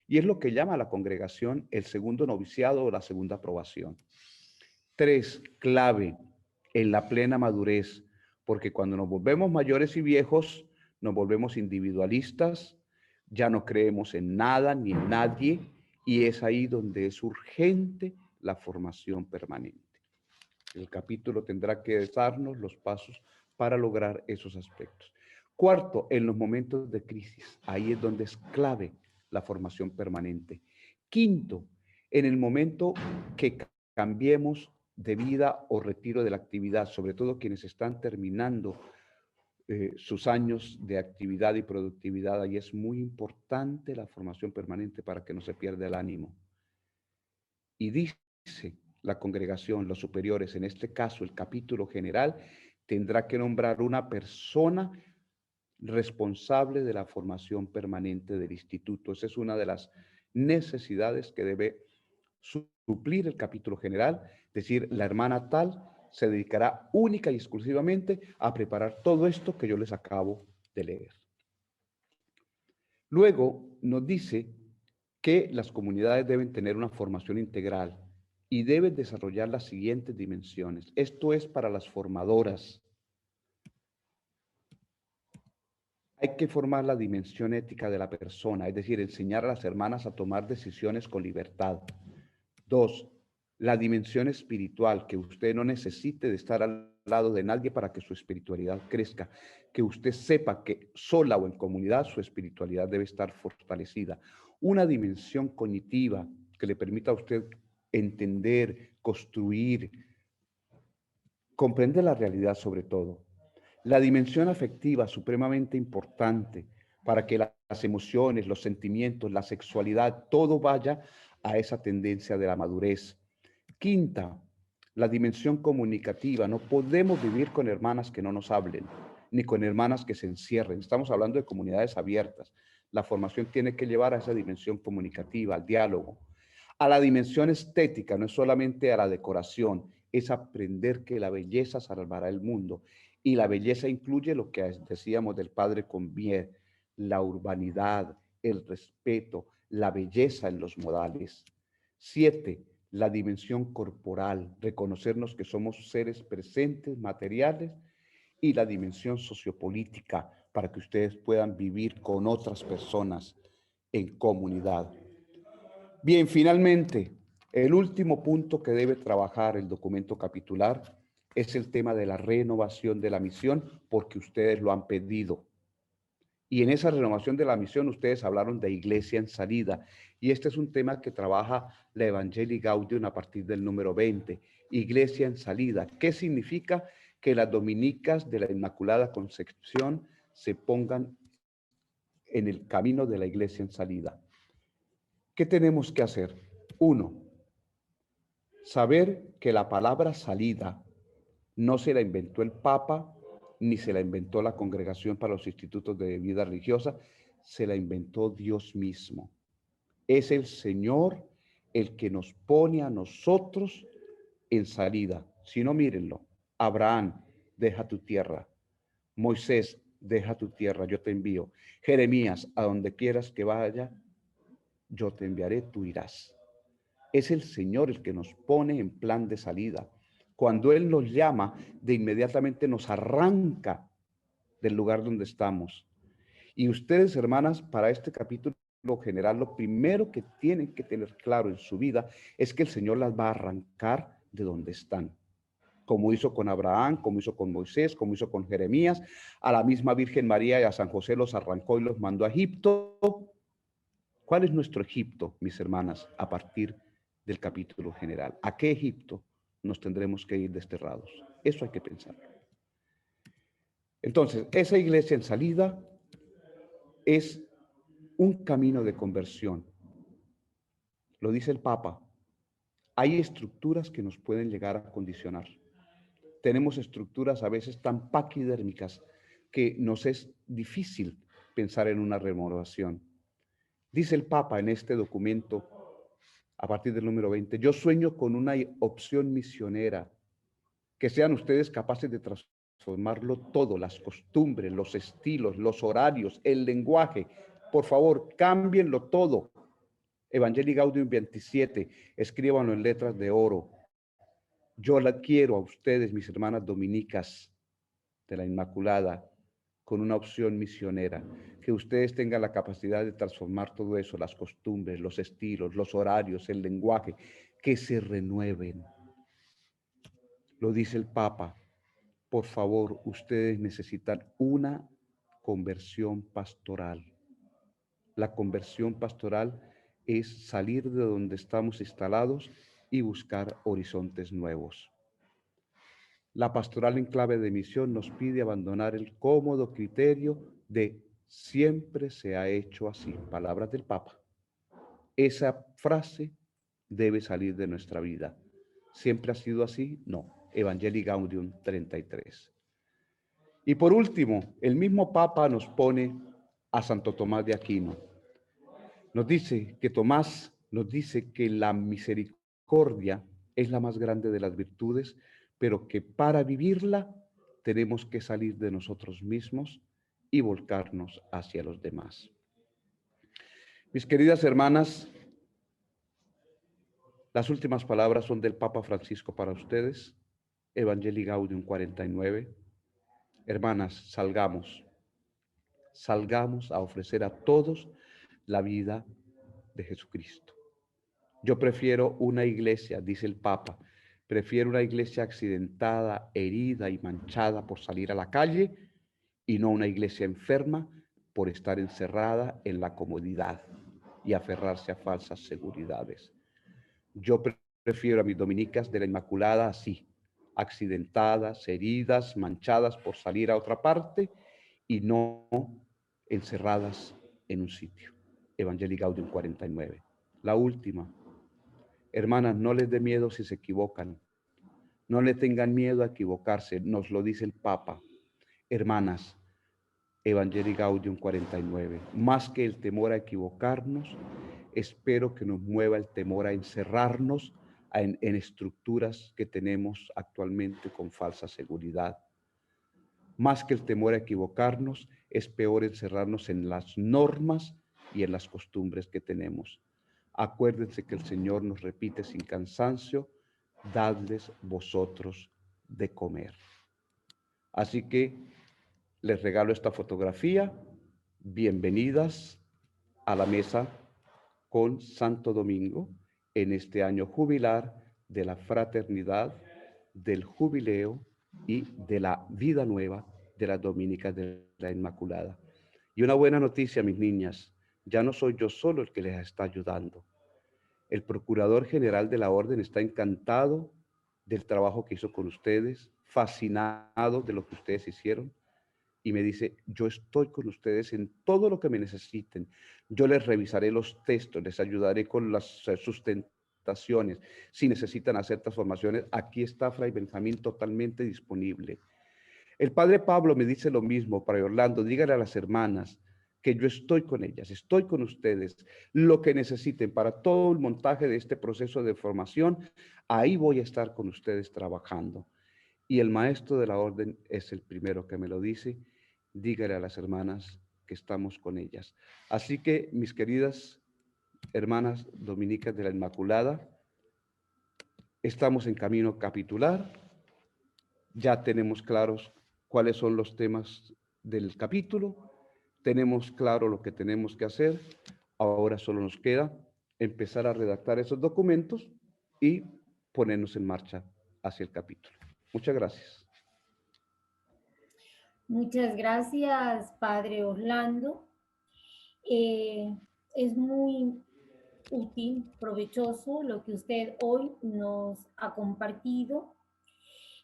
Y es lo que llama a la congregación el segundo noviciado o la segunda aprobación. 3, clave en la plena madurez, porque cuando nos volvemos mayores y viejos, nos volvemos individualistas, ya no creemos en nada ni en nadie, y es ahí donde es urgente la formación permanente. El capítulo tendrá que darnos los pasos para lograr esos aspectos. 4, en los momentos de crisis, ahí es donde es clave la formación permanente. 5, en el momento que cambiemos de vida o retiro de la actividad, sobre todo quienes están terminando sus años de actividad y productividad, ahí es muy importante la formación permanente para que no se pierda el ánimo. Y dice la congregación, los superiores, en este caso el capítulo general, tendrá que nombrar una persona responsable de la formación permanente del instituto. Esa es una de las necesidades que debe suplir el capítulo general, es decir, la hermana tal se dedicará única y exclusivamente a preparar todo esto que yo les acabo de leer. Luego nos dice que las comunidades deben tener una formación integral y deben desarrollar las siguientes dimensiones. Esto es para las formadoras. Hay que formar la dimensión ética de la persona, es decir, enseñar a las hermanas a tomar decisiones con libertad. 2, la dimensión espiritual, que usted no necesite de estar al lado de nadie para que su espiritualidad crezca, que usted sepa que sola o en comunidad su espiritualidad debe estar fortalecida. Una dimensión cognitiva que le permita a usted entender, construir, comprender la realidad sobre todo. La dimensión afectiva, supremamente importante, para que las emociones, los sentimientos, la sexualidad, todo vaya a esa tendencia de la madurez. 5, la dimensión comunicativa. No podemos vivir con hermanas que no nos hablen, ni con hermanas que se encierren. Estamos hablando de comunidades abiertas. La formación tiene que llevar a esa dimensión comunicativa, al diálogo. A la dimensión estética, no es solamente a la decoración, es aprender que la belleza salvará el mundo. Y la belleza incluye lo que decíamos del padre Convier, la urbanidad, el respeto, la belleza en los modales. 7, la dimensión corporal, reconocernos que somos seres presentes, materiales, y la dimensión sociopolítica, para que ustedes puedan vivir con otras personas en comunidad. Bien, finalmente, el último punto que debe trabajar el documento capitular es el tema de la renovación de la misión, porque ustedes lo han pedido. Y en esa renovación de la misión ustedes hablaron de iglesia en salida. Y este es un tema que trabaja la Evangelii Gaudium a partir del número 20. Iglesia en salida. ¿Qué significa? Que las dominicas de la Inmaculada Concepción se pongan en el camino de la iglesia en salida. ¿Qué tenemos que hacer? Uno, saber que la palabra salida no se la inventó el Papa, ni se la inventó la Congregación para los Institutos de Vida Religiosa, se la inventó Dios mismo. Es el Señor el que nos pone a nosotros en salida. Si no, mírenlo. Abraham, deja tu tierra. Moisés, deja tu tierra, yo te envío. Jeremías, a donde quieras que vaya, yo te enviaré, tú irás. Es el Señor el que nos pone en plan de salida. Cuando Él nos llama, de inmediatamente nos arranca del lugar donde estamos. Y ustedes, hermanas, para este capítulo general, lo primero que tienen que tener claro en su vida es que el Señor las va a arrancar de donde están. Como hizo con Abraham, como hizo con Moisés, como hizo con Jeremías, a la misma Virgen María y a San José los arrancó y los mandó a Egipto. ¿Cuál es nuestro Egipto, mis hermanas, a partir del capítulo general? ¿A qué Egipto nos tendremos que ir desterrados? Eso hay que pensar. Entonces, esa iglesia en salida es un camino de conversión. Lo dice el Papa. Hay estructuras que nos pueden llegar a condicionar. Tenemos estructuras a veces tan paquidérmicas que nos es difícil pensar en una renovación. Dice el Papa en este documento, a partir del número 20, yo sueño con una opción misionera, que sean ustedes capaces de transformarlo todo, las costumbres, los estilos, los horarios, el lenguaje. Por favor, cámbienlo todo. Evangelii Gaudium 27, escríbanlo en letras de oro. Yo la quiero a ustedes, mis hermanas dominicas de la Inmaculada, con una opción misionera, que ustedes tengan la capacidad de transformar todo eso, las costumbres, los estilos, los horarios, el lenguaje, que se renueven. Lo dice el Papa, por favor, ustedes necesitan una conversión pastoral. La conversión pastoral es salir de donde estamos instalados y buscar horizontes nuevos. La pastoral en clave de misión nos pide abandonar el cómodo criterio de siempre se ha hecho así, palabras del Papa. Esa frase debe salir de nuestra vida. ¿Siempre ha sido así? No. Evangelii Gaudium 33. Y por último, el mismo Papa nos pone a Santo Tomás de Aquino. Nos dice que Tomás nos dice que la misericordia es la más grande de las virtudes, pero que para vivirla tenemos que salir de nosotros mismos y volcarnos hacia los demás. Mis queridas hermanas, las últimas palabras son del Papa Francisco para ustedes. Evangelii Gaudium 49. Hermanas, salgamos a ofrecer a todos la vida de Jesucristo. Yo prefiero una iglesia, dice el Papa, prefiero una iglesia accidentada, herida y manchada por salir a la calle y no una iglesia enferma por estar encerrada en la comodidad y aferrarse a falsas seguridades. Yo prefiero a mis dominicas de la Inmaculada así, accidentadas, heridas, manchadas por salir a otra parte y no encerradas en un sitio. Evangelii Gaudium 49. La última. Hermanas, no les dé miedo si se equivocan. No le tengan miedo a equivocarse, nos lo dice el Papa. Hermanas, Evangelii Gaudium 49. Más que el temor a equivocarnos, espero que nos mueva el temor a encerrarnos en estructuras que tenemos actualmente con falsa seguridad. Más que el temor a equivocarnos, es peor encerrarnos en las normas y en las costumbres que tenemos. Acuérdense que el Señor nos repite sin cansancio, dadles vosotros de comer. Así que les regalo esta fotografía. Bienvenidas a la mesa con Santo Domingo en este año jubilar de la fraternidad, del jubileo y de la vida nueva de las dominicas de la Inmaculada. Y una buena noticia, mis niñas, ya no soy yo solo el que les está ayudando. El Procurador General de la Orden está encantado del trabajo que hizo con ustedes, fascinado de lo que ustedes hicieron, y me dice, yo estoy con ustedes en todo lo que me necesiten. Yo les revisaré los textos, les ayudaré con las sustentaciones. Si necesitan hacer transformaciones, aquí está Fray Benjamín totalmente disponible. El padre Pablo me dice lo mismo, Fray Orlando, díganle a las hermanas que yo estoy con ellas, estoy con ustedes, lo que necesiten para todo el montaje de este proceso de formación, ahí voy a estar con ustedes trabajando. Y el maestro de la orden es el primero que me lo dice, dígale a las hermanas que estamos con ellas. Así que, mis queridas hermanas dominicas de la Inmaculada, estamos en camino a capitular, ya tenemos claros cuáles son los temas del capítulo, tenemos claro lo que tenemos que hacer, ahora solo nos queda empezar a redactar esos documentos y ponernos en marcha hacia el capítulo. Muchas gracias. Muchas gracias, Padre Orlando. Es muy útil, provechoso lo que usted hoy nos ha compartido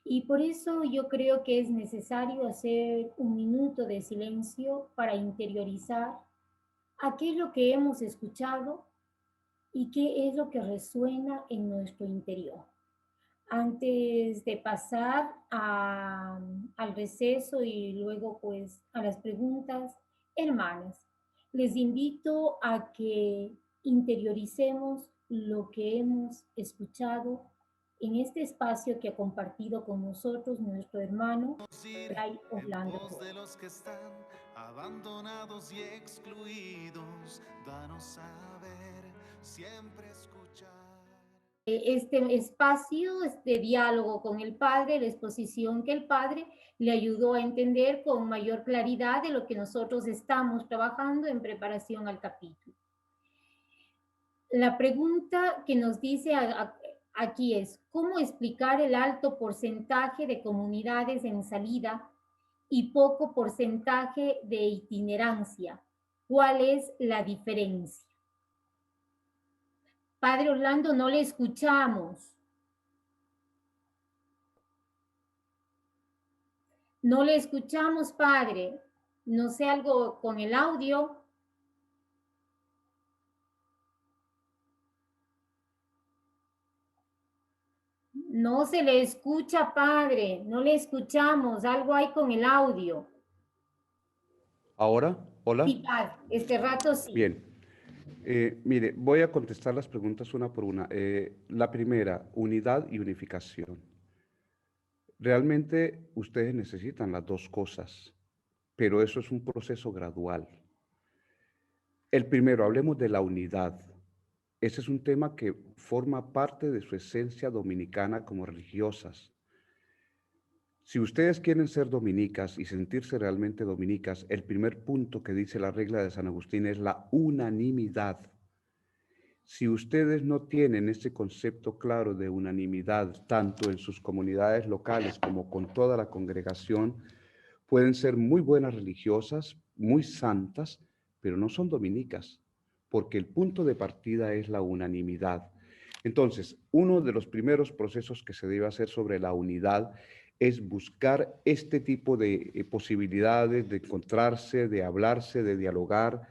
y por eso yo creo que es necesario hacer un minuto de silencio para interiorizar aquello que hemos escuchado y qué es lo que resuena en nuestro interior. Antes de pasar al receso y luego pues a las preguntas, hermanas, les invito a que interioricemos lo que hemos escuchado en este espacio que ha compartido con nosotros nuestro hermano Fray En Orlando pos de Torres. los que están abandonados y excluidos, danos a ver, siempre escuchar. Este espacio de diálogo con el Padre, la exposición que el Padre le ayudó a entender con mayor claridad de lo que nosotros estamos trabajando en preparación al capítulo. La pregunta que nos dice aquí es, ¿cómo explicar el alto porcentaje de comunidades en salida y poco porcentaje de itinerancia? ¿Cuál es la diferencia? Padre Orlando, no le escuchamos. No le escuchamos, Padre. No sé, algo con el audio. No se le escucha, Padre. No le escuchamos. Algo hay con el audio. Ahora, hola. Sí, Padre. Este rato sí. Bien. Mire, voy a contestar las preguntas una por una. La primera, unidad y unificación. Realmente ustedes necesitan las dos cosas, pero eso es un proceso gradual. El primero, hablemos de la unidad. Ese es un tema que forma parte de su esencia dominicana como religiosas. Si ustedes quieren ser dominicas y sentirse realmente dominicas, el primer punto que dice la regla de San Agustín es la unanimidad. Si ustedes no tienen ese concepto claro de unanimidad, tanto en sus comunidades locales como con toda la congregación, pueden ser muy buenas religiosas, muy santas, pero no son dominicas, porque el punto de partida es la unanimidad. Entonces, uno de los primeros procesos que se debe hacer sobre la unidad es buscar este tipo de posibilidades de encontrarse, de hablarse, de dialogar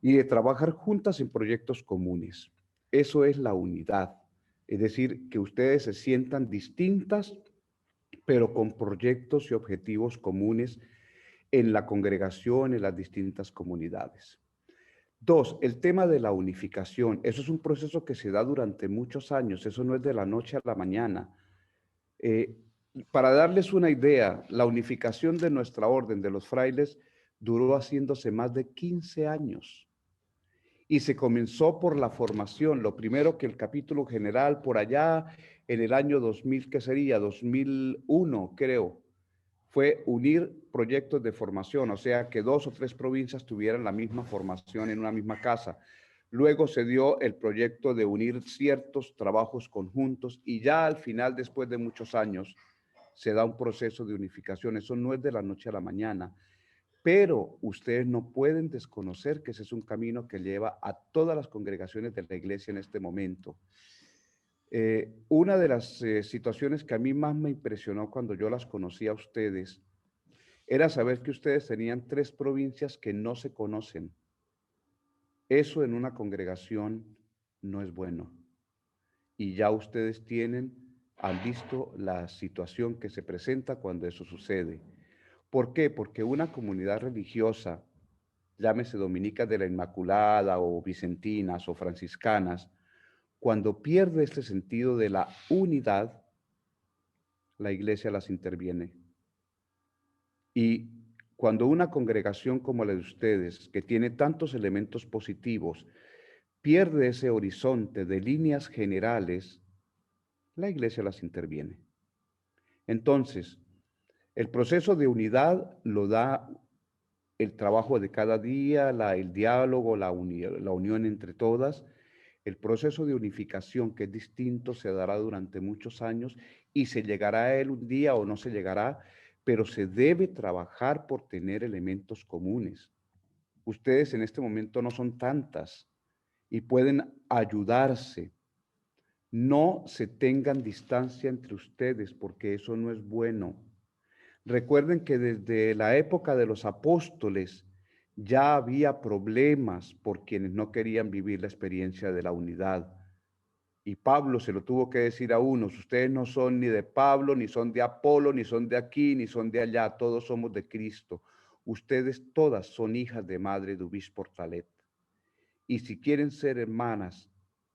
y de trabajar juntas en proyectos comunes. Eso es la unidad, es decir, que ustedes se sientan distintas, pero con proyectos y objetivos comunes en la congregación, en las distintas comunidades. Dos, el tema de la unificación. Eso es un proceso que se da durante muchos años, eso no es de la noche a la mañana. Para darles una idea, la unificación de nuestra orden de los frailes duró haciéndose más de 15 años. Y se comenzó por la formación. Lo primero que el capítulo general por allá en el año 2000, ¿qué sería? 2001, creo, fue unir proyectos de formación, o sea, que 2 o 3 provincias tuvieran la misma formación en una misma casa. Luego se dio el proyecto de unir ciertos trabajos conjuntos y ya al final, después de muchos años, se da un proceso de unificación. Eso no es de la noche a la mañana. Pero ustedes no pueden desconocer que ese es un camino que lleva a todas las congregaciones de la iglesia en este momento. Una de las situaciones que a mí más me impresionó cuando yo las conocí a ustedes era saber que ustedes tenían 3 provincias que no se conocen. Eso en una congregación no es bueno. Y ya ustedes han visto la situación que se presenta cuando eso sucede. ¿Por qué? Porque una comunidad religiosa, llámese Dominicas de la Inmaculada o Vicentinas o Franciscanas, cuando pierde este sentido de la unidad, la iglesia las interviene. Y cuando una congregación como la de ustedes, que tiene tantos elementos positivos, pierde ese horizonte de líneas generales, la iglesia las interviene. Entonces, el proceso de unidad lo da el trabajo de cada día, el diálogo, la unión entre todas. El proceso de unificación, que es distinto, se dará durante muchos años y se llegará a él un día o no se llegará, pero se debe trabajar por tener elementos comunes. Ustedes en este momento no son tantas y pueden ayudarse. No se tengan distancia entre ustedes porque eso no es bueno. Recuerden que desde la época de los apóstoles ya había problemas por quienes no querían vivir la experiencia de la unidad. Y Pablo se lo tuvo que decir a unos: ustedes no son ni de Pablo, ni son de Apolo, ni son de aquí, ni son de allá, todos somos de Cristo. Ustedes todas son hijas de Madre Eduvix Portalet. Y si quieren ser hermanas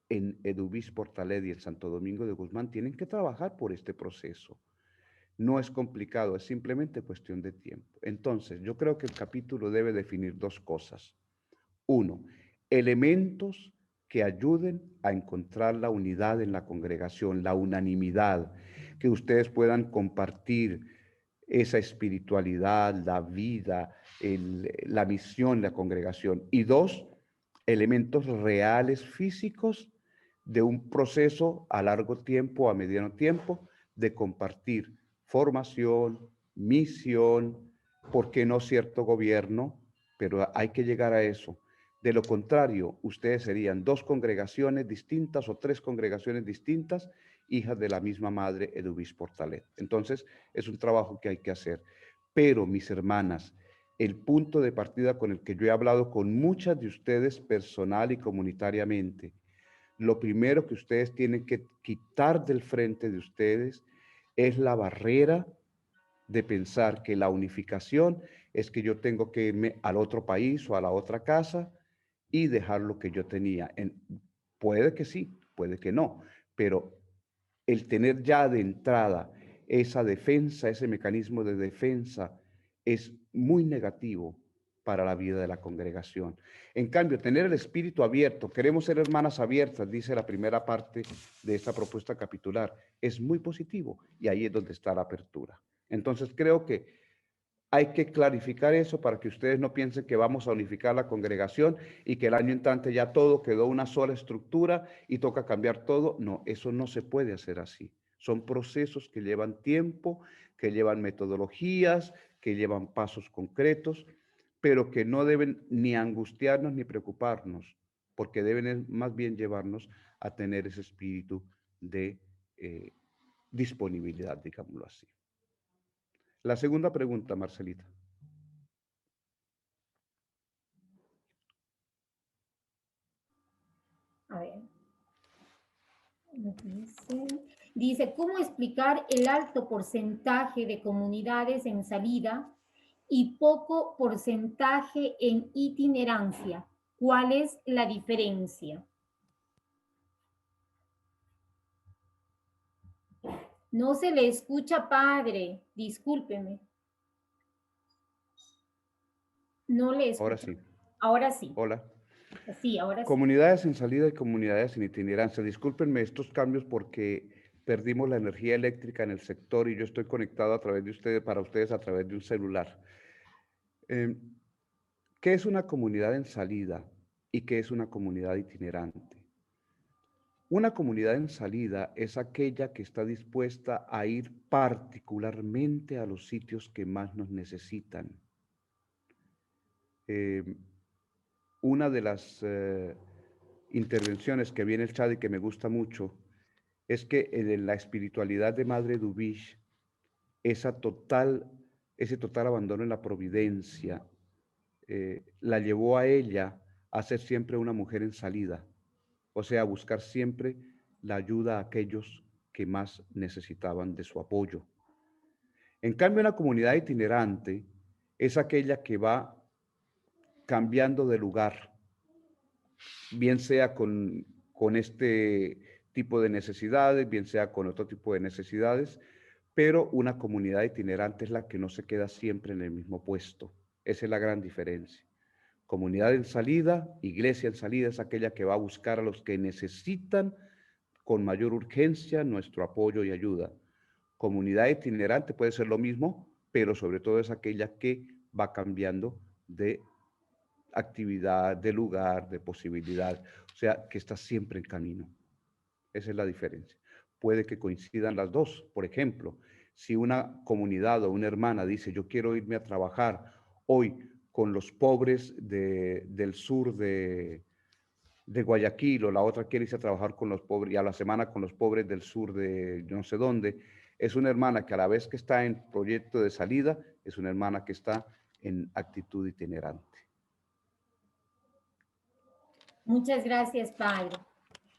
en Eduvix Portalet y el Santo Domingo de Guzmán, tienen que trabajar por este proceso. No es complicado, es simplemente cuestión de tiempo. Entonces, yo creo que el capítulo debe definir 2 cosas. 1, elementos que ayuden a encontrar la unidad en la congregación, la unanimidad, que ustedes puedan compartir esa espiritualidad, la vida, la misión de la congregación. Y 2, elementos reales físicos de un proceso a largo tiempo, a mediano tiempo, de compartir formación, misión, ¿por qué no cierto gobierno? Pero hay que llegar a eso. De lo contrario, ustedes serían 2 congregaciones distintas o 3 congregaciones distintas, hijas de la misma madre Eduvix Portalet. Entonces, es un trabajo que hay que hacer. Pero, mis hermanas, el punto de partida con el que yo he hablado con muchas de ustedes personal y comunitariamente, lo primero que ustedes tienen que quitar del frente de ustedes es la barrera de pensar que la unificación es que yo tengo que irme al otro país o a la otra casa y dejar lo que yo tenía. Puede que sí, puede que no, pero el tener ya de entrada esa defensa, ese mecanismo de defensa, es muy negativo para la vida de la congregación. En cambio, tener el espíritu abierto, queremos ser hermanas abiertas, dice la primera parte de esta propuesta capitular, es muy positivo y ahí es donde está la apertura. Entonces creo que hay que clarificar eso para que ustedes no piensen que vamos a unificar la congregación y que el año entrante ya todo quedó una sola estructura y toca cambiar todo. No, eso no se puede hacer así. Son procesos que llevan tiempo, que llevan metodologías, que llevan pasos concretos, pero que no deben ni angustiarnos ni preocuparnos, porque deben más bien llevarnos a tener ese espíritu de disponibilidad, digámoslo así. La segunda pregunta, Marcelita. A ver. Dice, ¿cómo explicar el alto porcentaje de comunidades en salida y poco porcentaje en itinerancia? ¿Cuál es la diferencia? No se le escucha, padre. Discúlpeme. No le escucho. Ahora sí. Ahora sí. Hola. Sí, ahora sí. Comunidades en salida y comunidades en itinerancia. Discúlpenme estos cambios porque perdimos la energía eléctrica en el sector y yo estoy conectado a través de ustedes, para ustedes a través de un celular. ¿Qué es una comunidad en salida y qué es una comunidad itinerante? Una comunidad en salida es aquella que está dispuesta a ir particularmente a los sitios que más nos necesitan. Una de las intervenciones que vi en el chat y que me gusta mucho es que en la espiritualidad de Madre Eduvix, esa total ese total abandono en la providencia, la llevó a ella a ser siempre una mujer en salida, o sea, a buscar siempre la ayuda a aquellos que más necesitaban de su apoyo. En cambio, una comunidad itinerante es aquella que va cambiando de lugar, bien sea con este tipo de necesidades, bien sea con otro tipo de necesidades, pero una comunidad itinerante es la que no se queda siempre en el mismo puesto. Esa es la gran diferencia. Comunidad en salida, iglesia en salida es aquella que va a buscar a los que necesitan con mayor urgencia nuestro apoyo y ayuda. Comunidad itinerante puede ser lo mismo, pero sobre todo es aquella que va cambiando de actividad, de lugar, de posibilidad, o sea, que está siempre en camino. Esa es la diferencia. Puede que coincidan las dos. Por ejemplo, si una comunidad o una hermana dice, yo quiero irme a trabajar hoy con los pobres del sur de Guayaquil, o la otra quiere irse a trabajar con los pobres, y a la semana con los pobres del sur de no sé dónde, es una hermana que a la vez que está en proyecto de salida, es una hermana que está en actitud itinerante. Muchas gracias, Padre.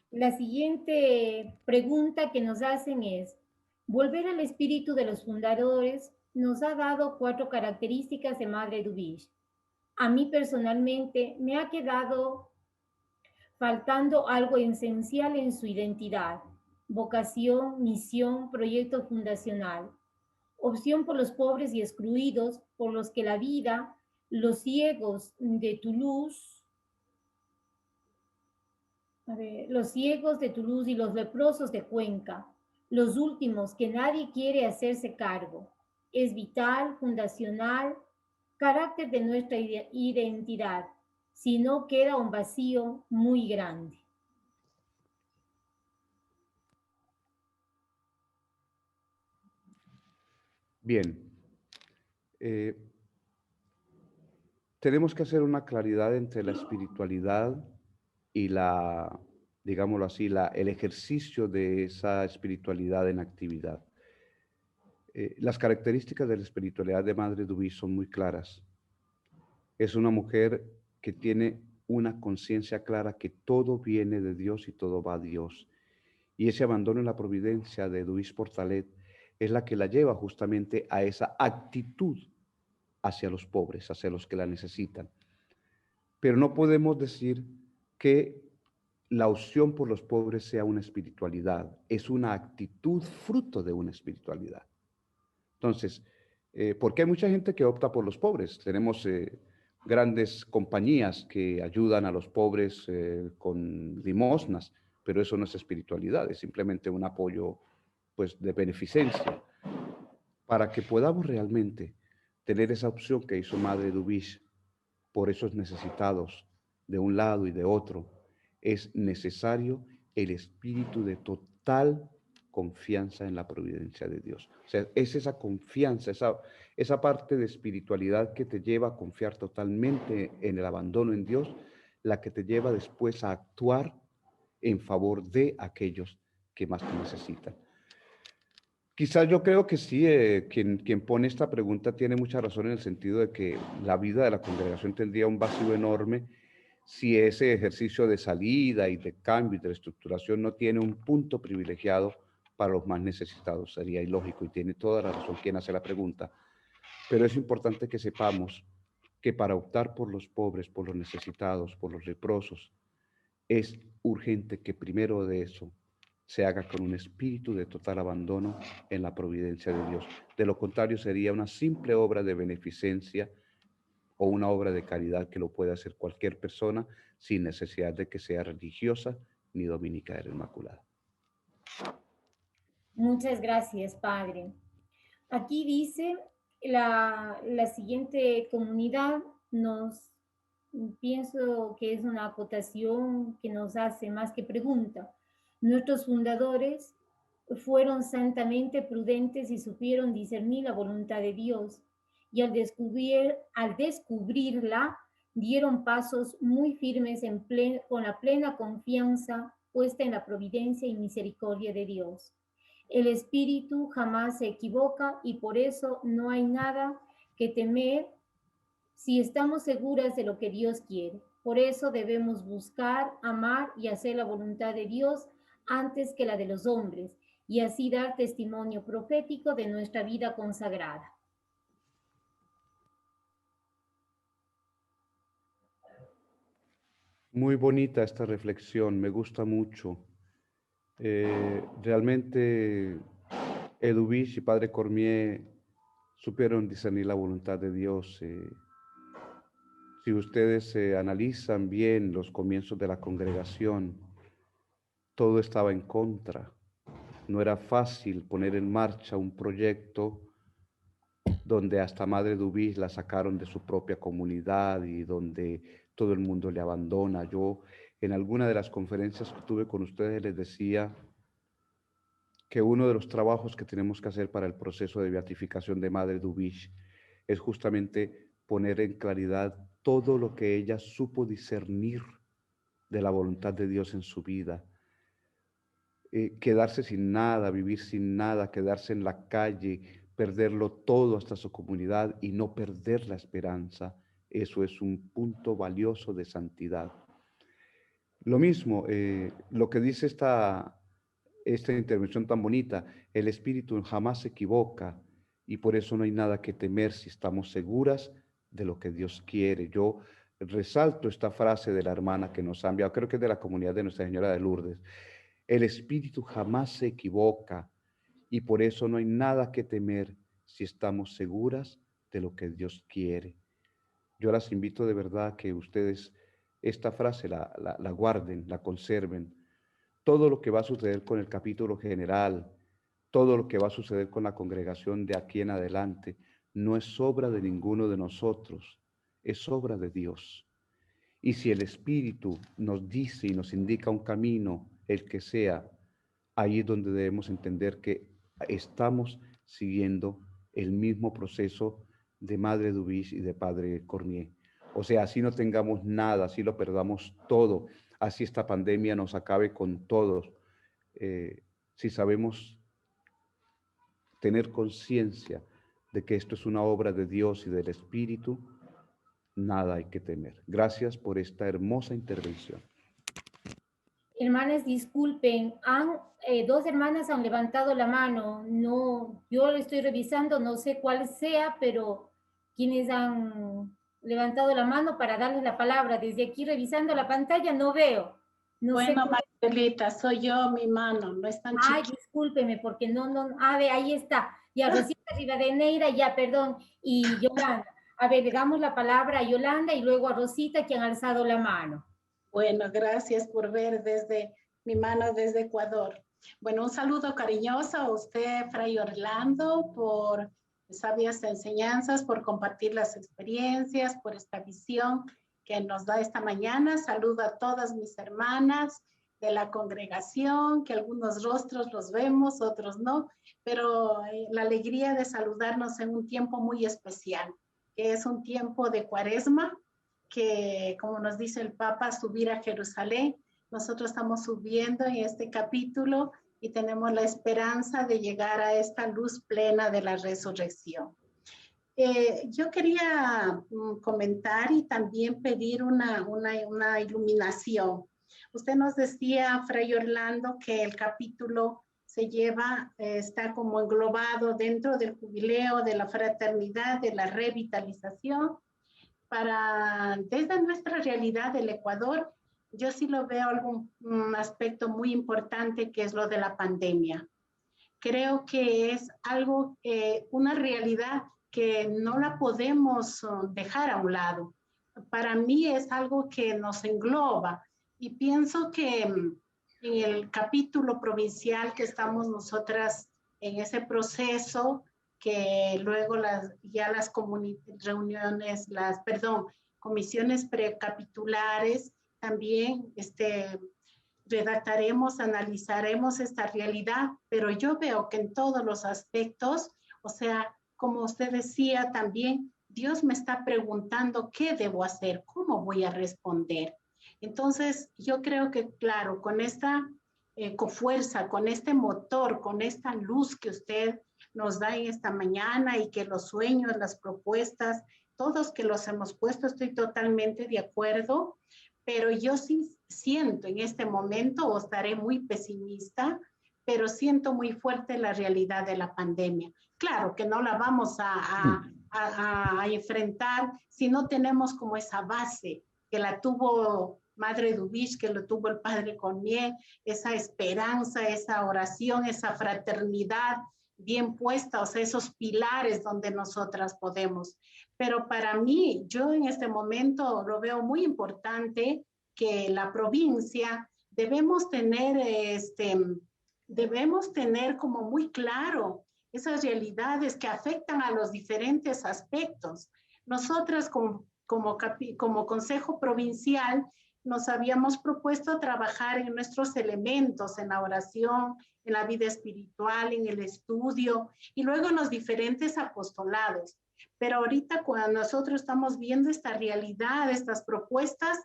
La siguiente pregunta que nos hacen es, volver al espíritu de los fundadores nos ha dado 4 características de Madre Dubish. A mí personalmente me ha quedado faltando algo esencial en su identidad: vocación, misión, proyecto fundacional, opción por los pobres y excluidos, por los que la vida, los ciegos de Toulouse, los ciegos de Toulouse y los leprosos de Cuenca, los últimos que nadie quiere hacerse cargo. Es vital, fundacional, carácter de nuestra identidad. Si no, queda un vacío muy grande. Bien, tenemos que hacer una claridad entre la espiritualidad y la, digámoslo así, el ejercicio de esa espiritualidad en actividad. Las características de la espiritualidad de Madre Dubish son muy claras. Es una mujer que tiene una conciencia clara que todo viene de Dios y todo va a Dios. Y ese abandono en la providencia de Dubish Portalet es la que la lleva justamente a esa actitud hacia los pobres, hacia los que la necesitan. Pero no podemos decir que la opción por los pobres sea una espiritualidad, es una actitud fruto de una espiritualidad. Entonces, porque hay mucha gente que opta por los pobres. Tenemos grandes compañías que ayudan a los pobres con limosnas, pero eso no es espiritualidad, es simplemente un apoyo pues, de beneficencia. Para que podamos realmente tener esa opción que hizo Madre Dubish por esos necesitados de un lado y de otro, es necesario el espíritu de total confianza en la providencia de Dios. O sea, es esa confianza, esa parte de espiritualidad que te lleva a confiar totalmente en el abandono en Dios, la que te lleva después a actuar en favor de aquellos que más te necesitan. Quizás yo creo que sí, quien pone esta pregunta tiene mucha razón en el sentido de que la vida de la congregación tendría un vacío enorme si ese ejercicio de salida y de cambio y de reestructuración no tiene un punto privilegiado para los más necesitados. Sería ilógico y tiene toda la razón quien hace la pregunta. Pero es importante que sepamos que para optar por los pobres, por los necesitados, por los leprosos, es urgente que primero de eso se haga con un espíritu de total abandono en la providencia de Dios. De lo contrario, sería una simple obra de beneficencia o una obra de caridad que lo puede hacer cualquier persona sin necesidad de que sea religiosa ni dominica de la Inmaculada. Muchas gracias, Padre. Aquí dice la siguiente comunidad, pienso que es una acotación que nos hace más que pregunta. Nuestros fundadores fueron santamente prudentes y supieron discernir la voluntad de Dios, y al descubrirla dieron pasos muy firmes con la plena confianza puesta en la providencia y misericordia de Dios. El espíritu jamás se equivoca y por eso no hay nada que temer si estamos seguras de lo que Dios quiere. Por eso debemos buscar, amar y hacer la voluntad de Dios antes que la de los hombres, y así dar testimonio profético de nuestra vida consagrada. Muy bonita esta reflexión, me gusta mucho. Realmente Eduvich y Padre Cormier supieron discernir la voluntad de Dios. Si ustedes analizan bien los comienzos de la congregación, todo estaba en contra. No era fácil poner en marcha un proyecto donde hasta Madre Dubís la sacaron de su propia comunidad y donde todo el mundo le abandona. Yo en alguna de las conferencias que tuve con ustedes les decía que uno de los trabajos que tenemos que hacer para el proceso de beatificación de Madre Dubís es justamente poner en claridad todo lo que ella supo discernir de la voluntad de Dios en su vida. Quedarse sin nada, vivir sin nada, quedarse en la calle, perderlo todo hasta su comunidad y no perder la esperanza. Eso es un punto valioso de santidad. Lo mismo, lo que dice esta intervención tan bonita, el Espíritu jamás se equivoca y por eso no hay nada que temer si estamos seguras de lo que Dios quiere. Yo resalto esta frase de la hermana que nos ha enviado, creo que es de la comunidad de Nuestra Señora de Lourdes. El Espíritu jamás se equivoca y por eso no hay nada que temer si estamos seguras de lo que Dios quiere. Yo las invito de verdad a que ustedes esta frase la guarden, la conserven. Todo lo que va a suceder con el capítulo general, todo lo que va a suceder con la congregación de aquí en adelante, no es obra de ninguno de nosotros, es obra de Dios. Y si el Espíritu nos dice y nos indica un camino, el que sea, ahí es donde debemos entender que estamos siguiendo el mismo proceso de Madre Dubís y de Padre Cormier. O sea, así no tengamos nada, así lo perdamos todo, así esta pandemia nos acabe con todos. Si sabemos tener conciencia de que esto es una obra de Dios y del Espíritu, nada hay que temer. Gracias por esta hermosa intervención. Hermanas, disculpen, dos hermanas han levantado la mano. No, yo lo estoy revisando, no sé cuál sea, pero quienes han levantado la mano para darles la palabra. Desde aquí revisando la pantalla no veo. No bueno, sé. Marcelita, soy yo, mi mano, no es tan chiquita. Ay, discúlpeme, porque no, a ver, ahí está. Ya, Rosita Rivadeneira, ya, perdón. Y Yolanda. A ver, le damos la palabra a Yolanda y luego a Rosita, quien ha alzado la mano. Bueno, gracias por ver desde mi mano desde Ecuador. Bueno, un saludo cariñoso a usted, Fray Orlando, por sabias enseñanzas, por compartir las experiencias, por esta visión que nos da esta mañana. Saludo a todas mis hermanas de la congregación, que algunos rostros los vemos, otros no, pero la alegría de saludarnos en un tiempo muy especial, que es un tiempo de Cuaresma, que como nos dice el Papa, subir a Jerusalén. Nosotros estamos subiendo en este capítulo y tenemos la esperanza de llegar a esta luz plena de la resurrección. Yo quería comentar y también pedir una iluminación. Usted nos decía, Fray Orlando, que el capítulo está como englobado dentro del jubileo, de la fraternidad, de la revitalización. Desde nuestra realidad del Ecuador, yo sí lo veo un aspecto muy importante, que es lo de la pandemia. Creo que es algo, una realidad que no la podemos dejar a un lado. Para mí es algo que nos engloba y pienso que en el capítulo provincial que estamos nosotras en ese proceso, que luego las comisiones precapitulares también redactaremos, analizaremos esta realidad, pero yo veo que en todos los aspectos, o sea, como usted decía también, Dios me está preguntando qué debo hacer, cómo voy a responder. Entonces, yo creo que, claro, con esta fuerza, con este motor, con esta luz que usted nos da en esta mañana y que los sueños, las propuestas, todos que los hemos puesto, estoy totalmente de acuerdo, pero yo sí siento en este momento, o estaré muy pesimista, pero siento muy fuerte la realidad de la pandemia. Claro que no la vamos a enfrentar si no tenemos como esa base que la tuvo Madre Dubich, que lo tuvo el Padre Cormier, esa esperanza, esa oración, esa fraternidad bien puesta, o sea, esos pilares donde nosotras podemos. Pero para mí, yo en este momento lo veo muy importante que la provincia debemos tener como muy claro esas realidades que afectan a los diferentes aspectos. Nosotras como Consejo Provincial nos habíamos propuesto trabajar en nuestros elementos, en la oración, en la vida espiritual, en el estudio y luego en los diferentes apostolados. Pero ahorita cuando nosotros estamos viendo esta realidad, estas propuestas,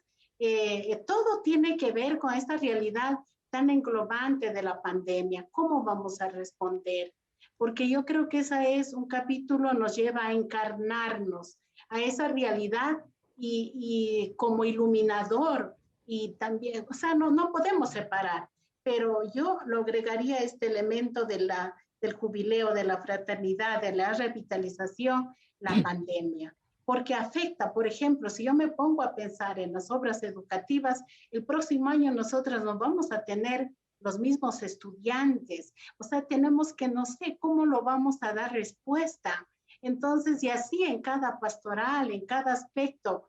todo tiene que ver con esta realidad tan englobante de la pandemia. ¿Cómo vamos a responder? Porque yo creo que ese es un capítulo, nos lleva a encarnarnos a esa realidad y como iluminador y también, o sea, no podemos separar, pero yo lo agregaría este elemento del jubileo, de la fraternidad, de la revitalización, la pandemia. Porque afecta, por ejemplo, si yo me pongo a pensar en las obras educativas, el próximo año nosotras no vamos a tener los mismos estudiantes. O sea, tenemos que, no sé, cómo lo vamos a dar respuesta. Entonces, y así en cada pastoral, en cada aspecto,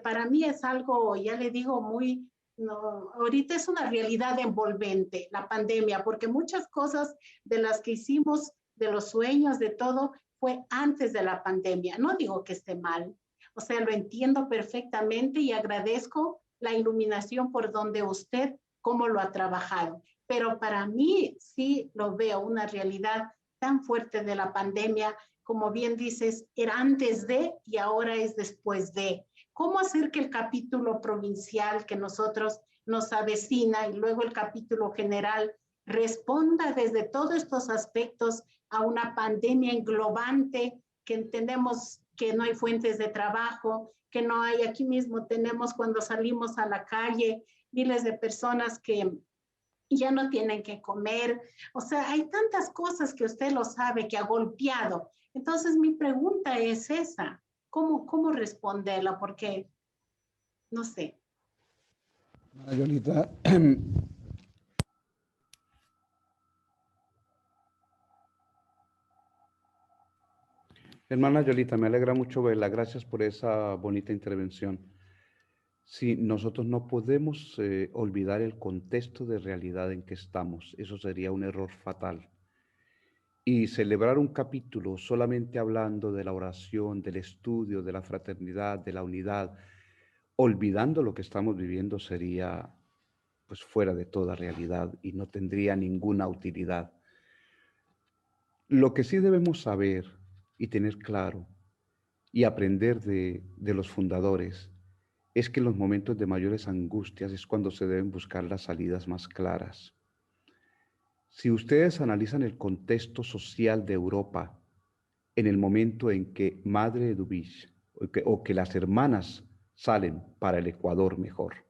para mí es algo, ya le digo, muy, no, ahorita es una realidad envolvente, la pandemia, porque muchas cosas de las que hicimos, de los sueños, de todo, fue antes de la pandemia. No digo que esté mal, o sea, lo entiendo perfectamente y agradezco la iluminación por donde usted, cómo lo ha trabajado. Pero para mí sí lo veo una realidad tan fuerte de la pandemia, como bien dices, era antes de y ahora es después de. ¿Cómo hacer que el capítulo provincial que nosotros nos avecina y luego el capítulo general responda desde todos estos aspectos a una pandemia englobante que entendemos que no hay fuentes de trabajo, que no hay, aquí mismo tenemos cuando salimos a la calle miles de personas que ya no tienen que comer, o sea, hay tantas cosas que usted lo sabe que ha golpeado. Entonces mi pregunta es esa, ¿cómo responderla? Porque, no sé. Yolita, hermana Yolita, me alegra mucho verla. Gracias por esa bonita intervención. Sí, nosotros no podemos olvidar el contexto de realidad en que estamos. Eso sería un error fatal. Y celebrar un capítulo solamente hablando de la oración, del estudio, de la fraternidad, de la unidad, olvidando lo que estamos viviendo sería pues fuera de toda realidad y no tendría ninguna utilidad. Lo que sí debemos saber y tener claro y aprender de los fundadores es que en los momentos de mayores angustias es cuando se deben buscar las salidas más claras. Si ustedes analizan el contexto social de Europa en el momento en que Madre Dubich o que las hermanas salen para el Ecuador mejor,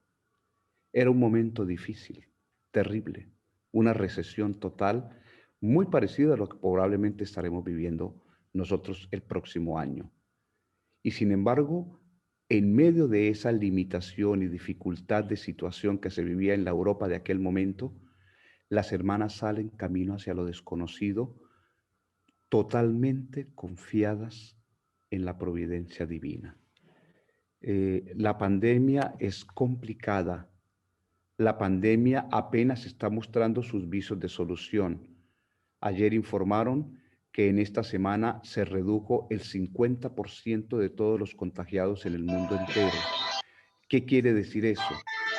era un momento difícil, terrible, una recesión total, muy parecida a lo que probablemente estaremos viviendo nosotros el próximo año. Y sin embargo, en medio de esa limitación y dificultad de situación que se vivía en la Europa de aquel momento, las hermanas salen camino hacia lo desconocido, totalmente confiadas en la providencia divina. La pandemia es complicada. La pandemia apenas está mostrando sus visos de solución. Ayer informaron que en esta semana se redujo el 50% de todos los contagiados en el mundo entero. ¿Qué quiere decir eso?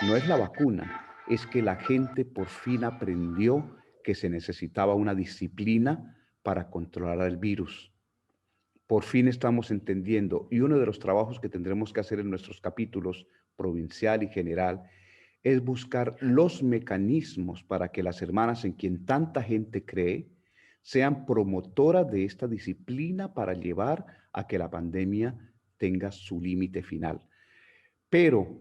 No es la vacuna, es que la gente por fin aprendió que se necesitaba una disciplina para controlar el virus. Por fin estamos entendiendo, y uno de los trabajos que tendremos que hacer en nuestros capítulos provincial y general es buscar los mecanismos para que las hermanas en quien tanta gente cree sean promotoras de esta disciplina para llevar a que la pandemia tenga su límite final. Pero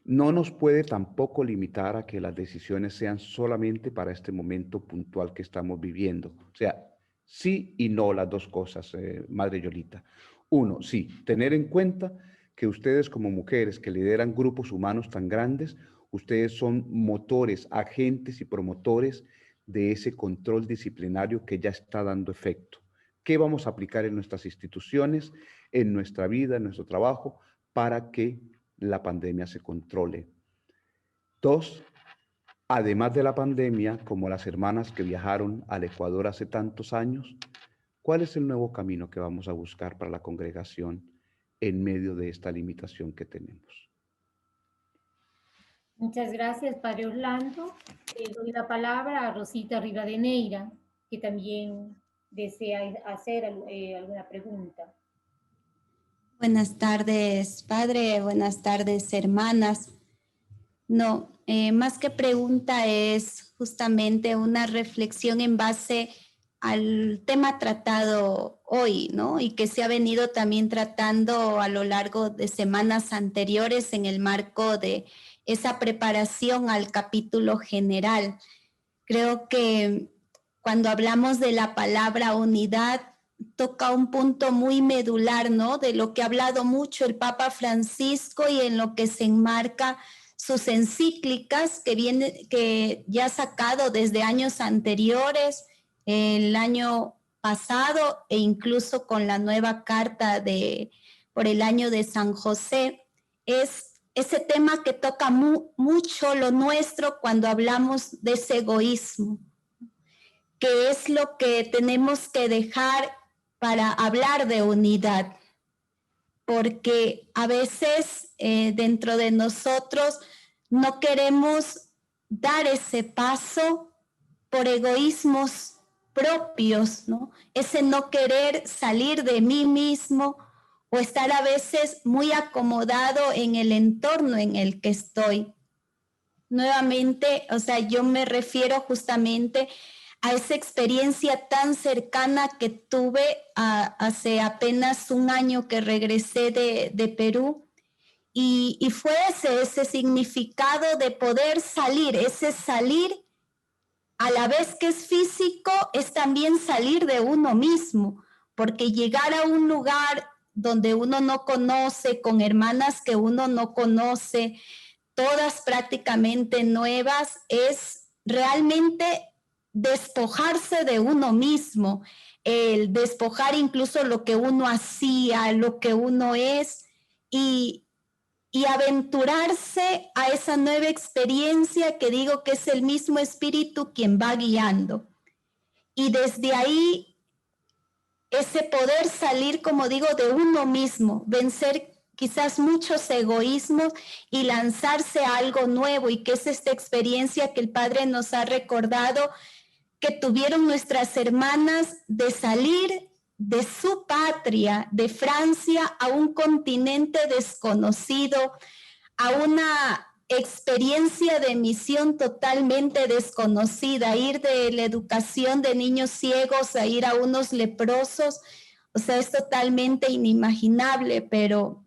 no nos puede tampoco limitar a que las decisiones sean solamente para este momento puntual que estamos viviendo. O sea, sí y no las dos cosas, Madre Yolita. Uno, sí, tener en cuenta que ustedes como mujeres que lideran grupos humanos tan grandes, ustedes son motores, agentes y promotores de ese control disciplinario que ya está dando efecto. ¿Qué vamos a aplicar en nuestras instituciones, en nuestra vida, en nuestro trabajo, para que la pandemia se controle? Dos, además de la pandemia, como las hermanas que viajaron al Ecuador hace tantos años, ¿cuál es el nuevo camino que vamos a buscar para la congregación en medio de esta limitación que tenemos? Muchas gracias, Padre Orlando. Doy la palabra a Rosita Rivadeneira, que también desea hacer alguna pregunta. Buenas tardes, Padre. Buenas tardes, hermanas. No, más que pregunta es justamente una reflexión en base al tema tratado hoy, ¿no? Y que se ha venido también tratando a lo largo de semanas anteriores en el marco de esa preparación al capítulo general. Creo que cuando hablamos de la palabra unidad, toca un punto muy medular, ¿no? De lo que ha hablado mucho el Papa Francisco y en lo que se enmarca sus encíclicas que ya ha sacado desde años anteriores, el año pasado e incluso con la nueva carta por el año de San José. Es ese tema que toca mucho lo nuestro cuando hablamos de ese egoísmo, que es lo que tenemos que dejar para hablar de unidad, porque a veces dentro de nosotros no queremos dar ese paso por egoísmos propios, ¿no? Ese no querer salir de mí mismo o estar a veces muy acomodado en el entorno en el que estoy. Nuevamente, o sea, yo me refiero justamente a esa experiencia tan cercana que tuve hace apenas un año que regresé de Perú, y fue ese significado de poder salir, ese salir a la vez que es físico, es también salir de uno mismo, porque llegar a un lugar donde uno no conoce, con hermanas que uno no conoce, todas prácticamente nuevas, es realmente despojarse de uno mismo, el despojar incluso lo que uno hacía, lo que uno es, y aventurarse a esa nueva experiencia que digo que es el mismo Espíritu quien va guiando. Y desde ahí, ese poder salir, como digo, de uno mismo, vencer quizás muchos egoísmos y lanzarse a algo nuevo, y que es esta experiencia que el Padre nos ha recordado que tuvieron nuestras hermanas de salir de su patria, de Francia, a un continente desconocido, a una experiencia de misión totalmente desconocida, ir de la educación de niños ciegos a ir a unos leprosos. O sea, es totalmente inimaginable, pero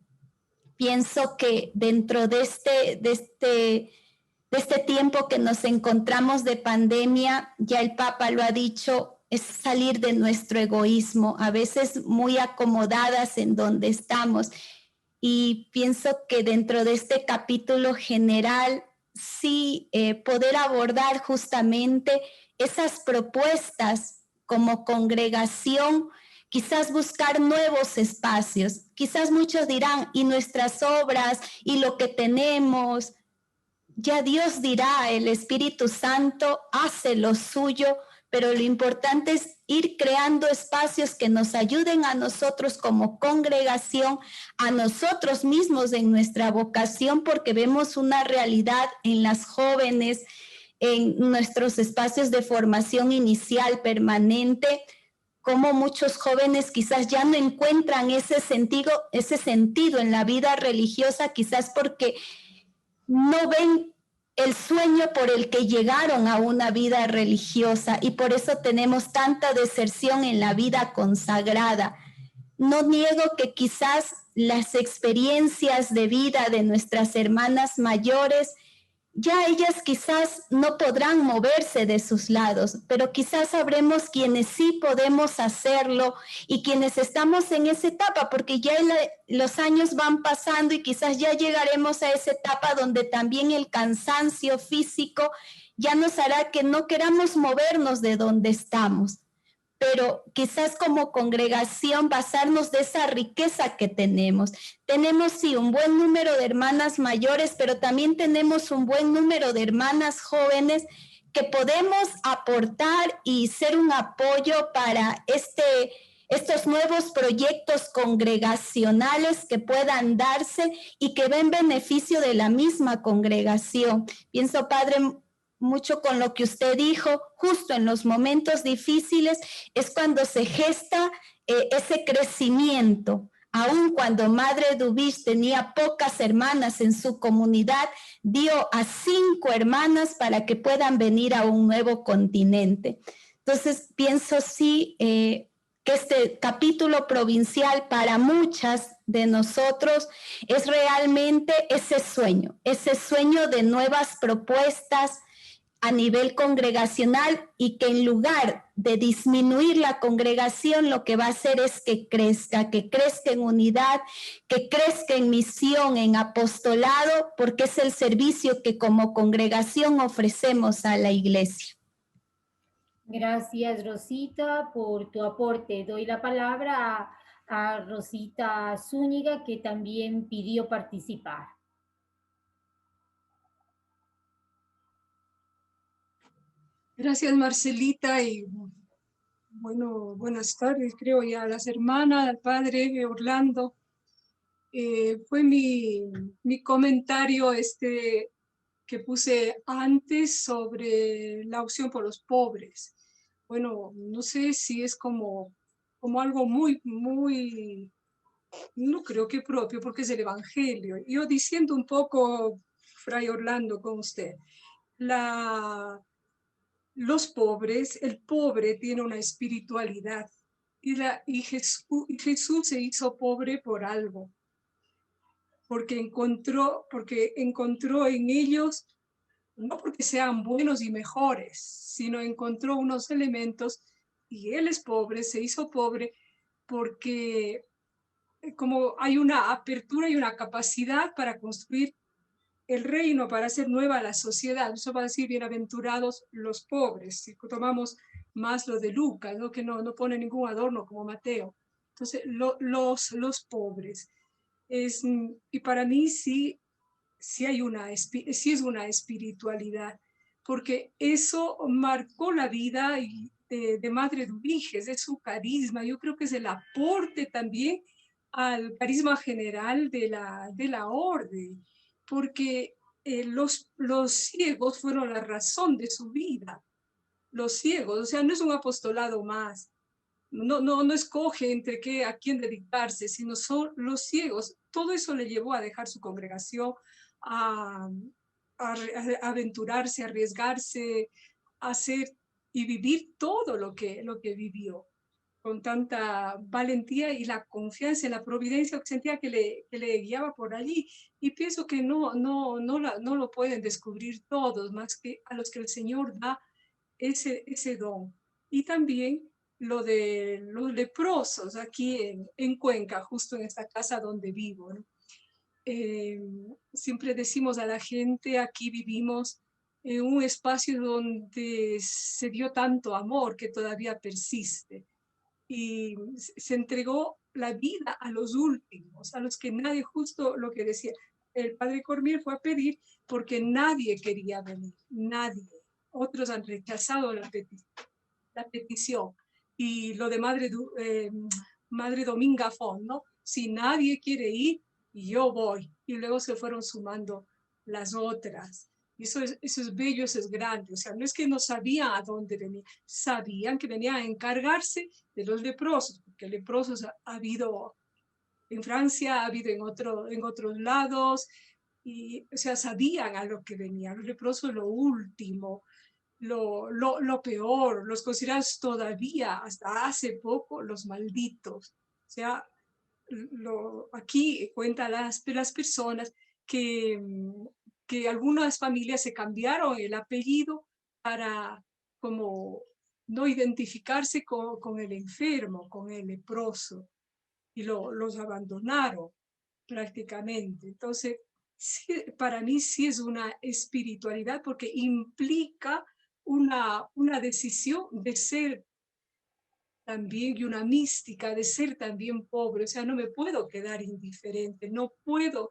pienso que dentro de este tiempo que nos encontramos de pandemia, ya el Papa lo ha dicho, es salir de nuestro egoísmo, a veces muy acomodadas en donde estamos. Y pienso que dentro de este capítulo general, sí, poder abordar justamente esas propuestas como congregación, quizás buscar nuevos espacios. Quizás muchos dirán, ¿y nuestras obras? ¿Y lo que tenemos? Ya Dios dirá, el Espíritu Santo hace lo suyo, pero lo importante es ir creando espacios que nos ayuden a nosotros como congregación, a nosotros mismos en nuestra vocación, porque vemos una realidad en las jóvenes, en nuestros espacios de formación inicial permanente, como muchos jóvenes quizás ya no encuentran ese sentido en la vida religiosa, quizás porque no ven el sueño por el que llegaron a una vida religiosa y por eso tenemos tanta deserción en la vida consagrada. No niego que quizás las experiencias de vida de nuestras hermanas mayores, ya ellas quizás no podrán moverse de sus lados, pero quizás sabremos quienes sí podemos hacerlo y quienes estamos en esa etapa, porque ya los años van pasando y quizás ya llegaremos a esa etapa donde también el cansancio físico ya nos hará que no queramos movernos de donde estamos. Pero quizás como congregación basarnos de esa riqueza que tenemos. Tenemos sí un buen número de hermanas mayores, pero también tenemos un buen número de hermanas jóvenes que podemos aportar y ser un apoyo para estos nuevos proyectos congregacionales que puedan darse y que ven beneficio de la misma congregación. Pienso, Padre, mucho con lo que usted dijo, justo en los momentos difíciles es cuando se gesta ese crecimiento. Aun cuando Madre Dubich tenía pocas hermanas en su comunidad, dio a 5 hermanas para que puedan venir a un nuevo continente. Entonces, pienso sí que este capítulo provincial para muchas de nosotros es realmente ese sueño de nuevas propuestas a nivel congregacional y que en lugar de disminuir la congregación, lo que va a hacer es que crezca en unidad, que crezca en misión, en apostolado, porque es el servicio que como congregación ofrecemos a la iglesia. Gracias, Rosita, por tu aporte. Doy la palabra a Rosita Zúñiga, que también pidió participar. Gracias, Marcelita, y bueno, buenas tardes, creo, ya a las hermanas, al padre Orlando. Fue mi comentario que puse antes sobre la opción por los pobres. Bueno, no sé si es como algo muy, no creo que propio, porque es el Evangelio. Yo diciendo un poco, Fray Orlando, con usted, los pobres, el pobre tiene una espiritualidad y Jesús se hizo pobre por algo, porque encontró en ellos, no porque sean buenos y mejores, sino encontró unos elementos y él es pobre, se hizo pobre porque como hay una apertura y una capacidad para construir el reino, para hacer nueva la sociedad. Eso va a decir bienaventurados los pobres. Si tomamos más lo de Lucas, ¿no? Que no pone ningún adorno como Mateo. Entonces, los pobres. Y para mí sí es una espiritualidad, porque eso marcó la vida de Madre Dubiges, de su carisma. Yo creo que es el aporte también al carisma general de la orden, porque los ciegos fueron la razón de su vida. Los ciegos, o sea, no es un apostolado más. No escoge a quién dedicarse, sino son los ciegos. Todo eso le llevó a dejar su congregación, a aventurarse, a arriesgarse, a hacer y vivir todo lo que vivió con tanta valentía y la confianza en la providencia que sentía que le guiaba por allí. Y pienso que no lo pueden descubrir todos, más que a los que el Señor da ese don. Y también lo de los leprosos aquí en Cuenca, justo en esta casa donde vivo, ¿no? Siempre decimos a la gente, aquí vivimos en un espacio donde se dio tanto amor que todavía persiste. Y se entregó la vida a los últimos, a los que nadie, justo lo que decía el padre Cormier, fue a pedir porque nadie quería venir, nadie. Otros han rechazado la petición. Y lo de Madre Dominga Font, ¿no? Si nadie quiere ir, yo voy. Y luego se fueron sumando las otras. Y eso es bello, eso es grande. O sea, no es que no sabían a dónde venir, sabían que venían a encargarse de los leprosos, porque leprosos ha habido en Francia, ha habido en otros lados, y o sea, sabían a lo que venían. Los leprosos lo último, lo peor, los considerados todavía, hasta hace poco, los malditos. O sea, aquí cuenta las personas que, que algunas familias se cambiaron el apellido para como no identificarse con el enfermo, con el leproso, y los abandonaron prácticamente. Entonces, sí, para mí sí es una espiritualidad porque implica una decisión de ser también y una mística de ser también pobre. O sea, no me puedo quedar indiferente, no puedo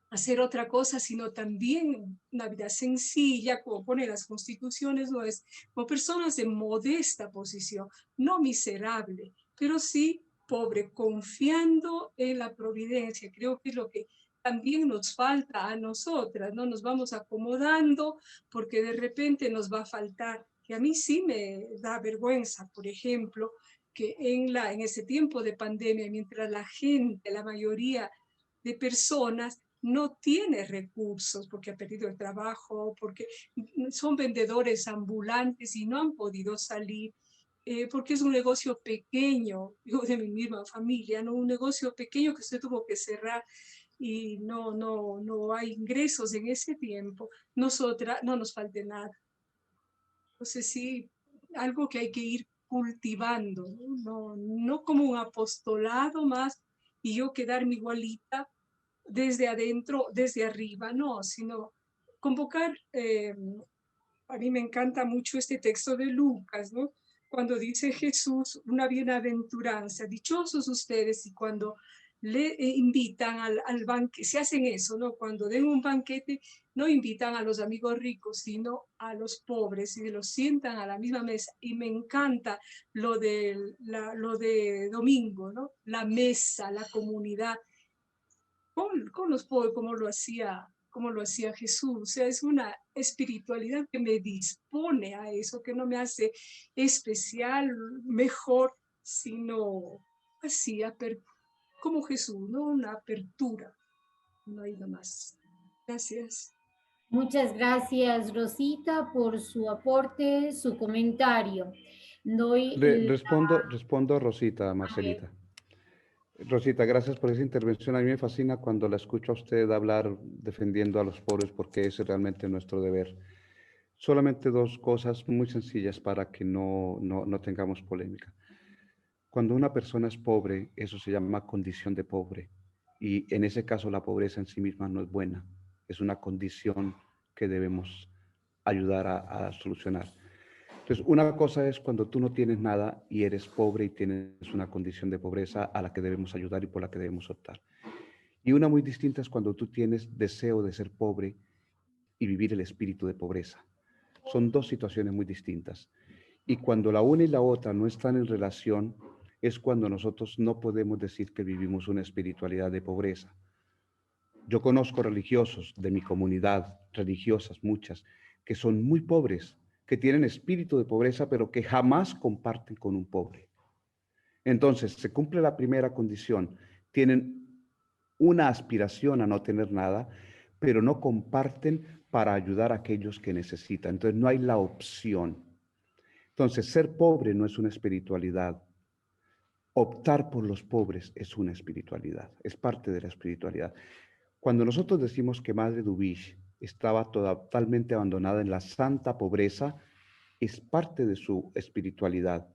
hacer otra cosa, sino también una vida sencilla, como pone las constituciones, no es como personas de modesta posición, no miserable, pero sí pobre, confiando en la providencia. Creo que es lo que también nos falta a nosotras, ¿no? Nos vamos acomodando porque de repente nos va a faltar. Que a mí sí me da vergüenza, por ejemplo, que en ese tiempo de pandemia, mientras la gente, la mayoría de personas no tiene recursos porque ha perdido el trabajo, porque son vendedores ambulantes y no han podido salir, porque es un negocio pequeño, yo de mi misma familia, ¿no? Un negocio pequeño que se tuvo que cerrar y no hay ingresos en ese tiempo. Nosotras no nos falte nada. Entonces sí, algo que hay que ir cultivando, no como un apostolado más y yo quedarme igualita desde adentro, desde arriba, no, sino convocar, a mí me encanta mucho este texto de Lucas, ¿no? Cuando dice Jesús una bienaventuranza, dichosos ustedes, y cuando le invitan al banquete, se hacen eso, ¿no? Cuando den un banquete, no invitan a los amigos ricos, sino a los pobres y los sientan a la misma mesa. Y me encanta lo de domingo, ¿no? La mesa, la comunidad con los pobres, como lo hacía Jesús. O sea, es una espiritualidad que me dispone a eso, que no me hace especial, mejor, sino así, como Jesús, ¿no? Una apertura. No hay nada más. Gracias. Muchas gracias, Rosita, por su aporte, su comentario. Doy Respondo, Rosita, Marcelita. Rosita, gracias por esa intervención. A mí me fascina cuando la escucho a usted hablar defendiendo a los pobres porque ese es realmente nuestro deber. Solamente dos cosas muy sencillas para que no tengamos polémica. Cuando una persona es pobre, eso se llama condición de pobre. Y en ese caso la pobreza en sí misma no es buena. Es una condición que debemos ayudar a solucionar. Entonces, una cosa es cuando tú no tienes nada y eres pobre y tienes una condición de pobreza a la que debemos ayudar y por la que debemos optar. Y una muy distinta es cuando tú tienes deseo de ser pobre y vivir el espíritu de pobreza. Son dos situaciones muy distintas. Y cuando la una y la otra no están en relación, es cuando nosotros no podemos decir que vivimos una espiritualidad de pobreza. Yo conozco religiosos de mi comunidad, religiosas muchas, que son muy pobres, que tienen espíritu de pobreza, pero que jamás comparten con un pobre. Entonces, se cumple la primera condición, tienen una aspiración a no tener nada, pero no comparten para ayudar a aquellos que necesitan. Entonces, no hay la opción. Entonces, ser pobre no es una espiritualidad. Optar por los pobres es una espiritualidad, es parte de la espiritualidad. Cuando nosotros decimos que Madre Dubish estaba totalmente abandonada en la santa pobreza, es parte de su espiritualidad.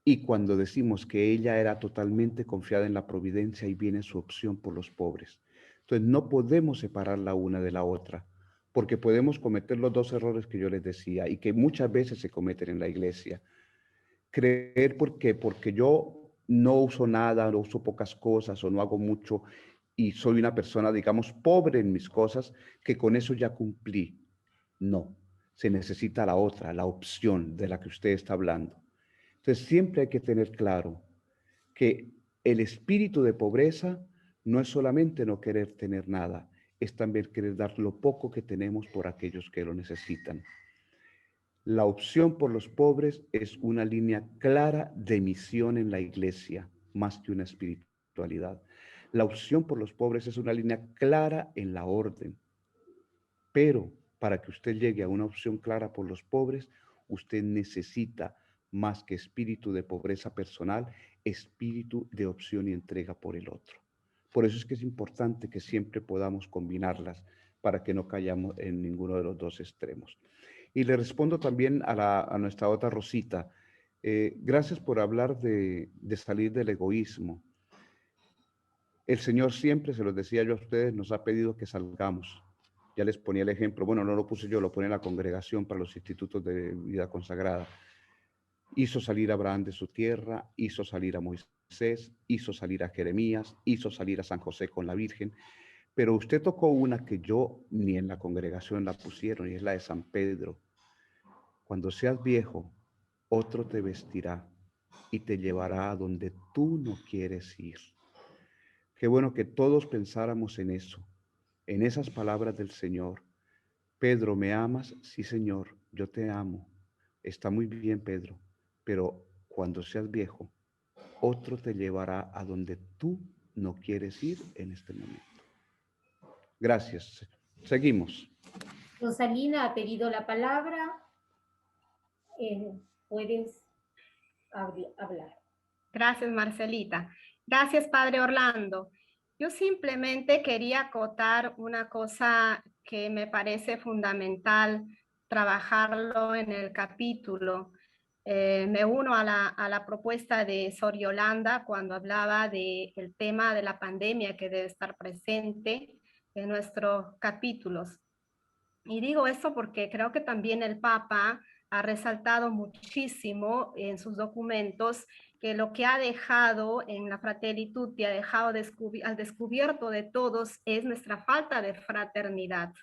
Y cuando decimos que ella era totalmente confiada en la providencia, y viene su opción por los pobres. Entonces no podemos separar la una de la otra, porque podemos cometer los dos errores que yo les decía y que muchas veces se cometen en la iglesia. Creer porque yo no uso nada, no uso pocas cosas o no hago mucho y soy una persona, digamos, pobre en mis cosas, que con eso ya cumplí. No, se necesita la otra, la opción de la que usted está hablando. Entonces siempre hay que tener claro que el espíritu de pobreza no es solamente no querer tener nada, es también querer dar lo poco que tenemos por aquellos que lo necesitan. La opción por los pobres es una línea clara de misión en la iglesia, más que una espiritualidad. La opción por los pobres es una línea clara en la orden, pero para que usted llegue a una opción clara por los pobres, usted necesita más que espíritu de pobreza personal, espíritu de opción y entrega por el otro. Por eso es que es importante que siempre podamos combinarlas para que no cayamos en ninguno de los dos extremos. Y le respondo también a nuestra otra Rosita. Gracias por hablar de salir del egoísmo. El Señor siempre, se los decía yo a ustedes, nos ha pedido que salgamos. Ya les ponía el ejemplo, bueno, no lo puse yo, lo pone la congregación para los institutos de vida consagrada. Hizo salir a Abraham de su tierra, hizo salir a Moisés, hizo salir a Jeremías, hizo salir a San José con la Virgen, pero usted tocó una que yo ni en la congregación la pusieron, y es la de San Pedro. Cuando seas viejo, otro te vestirá y te llevará a donde tú no quieres ir. Qué bueno que todos pensáramos en eso, en esas palabras del Señor. Pedro, ¿me amas? Sí, Señor, yo te amo. Está muy bien, Pedro, pero cuando seas viejo, otro te llevará a donde tú no quieres ir en este momento. Gracias. Seguimos. Rosalina ha pedido la palabra. Puedes hablar. Gracias, Marcelita. Gracias, Padre Orlando. Yo simplemente quería acotar una cosa que me parece fundamental trabajarlo en el capítulo. Me uno a la propuesta de Sor Yolanda cuando hablaba del tema de la pandemia que debe estar presente en nuestros capítulos. Y digo esto porque creo que también el Papa ha resaltado muchísimo en sus documentos que lo que ha dejado en la Fratelli Tutti, ha dejado al descubierto de todos, es nuestra falta de fraternidad,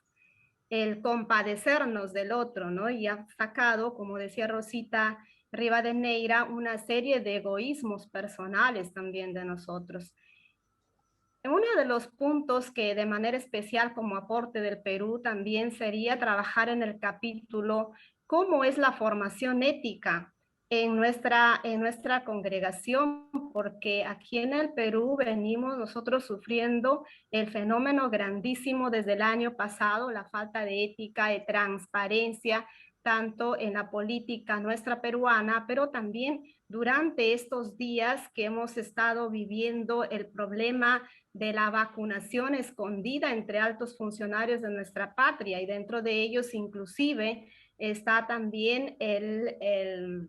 el compadecernos del otro, ¿no? Y ha sacado, como decía Rosita Rivadeneira, una serie de egoísmos personales también de nosotros. Uno de los puntos que de manera especial como aporte del Perú también sería trabajar en el capítulo cómo es la formación ética en nuestra congregación, porque aquí en el Perú venimos nosotros sufriendo el fenómeno grandísimo desde el año pasado, la falta de ética, de transparencia, tanto en la política nuestra peruana, pero también durante estos días que hemos estado viviendo el problema de la vacunación escondida entre altos funcionarios de nuestra patria, y dentro de ellos inclusive está también el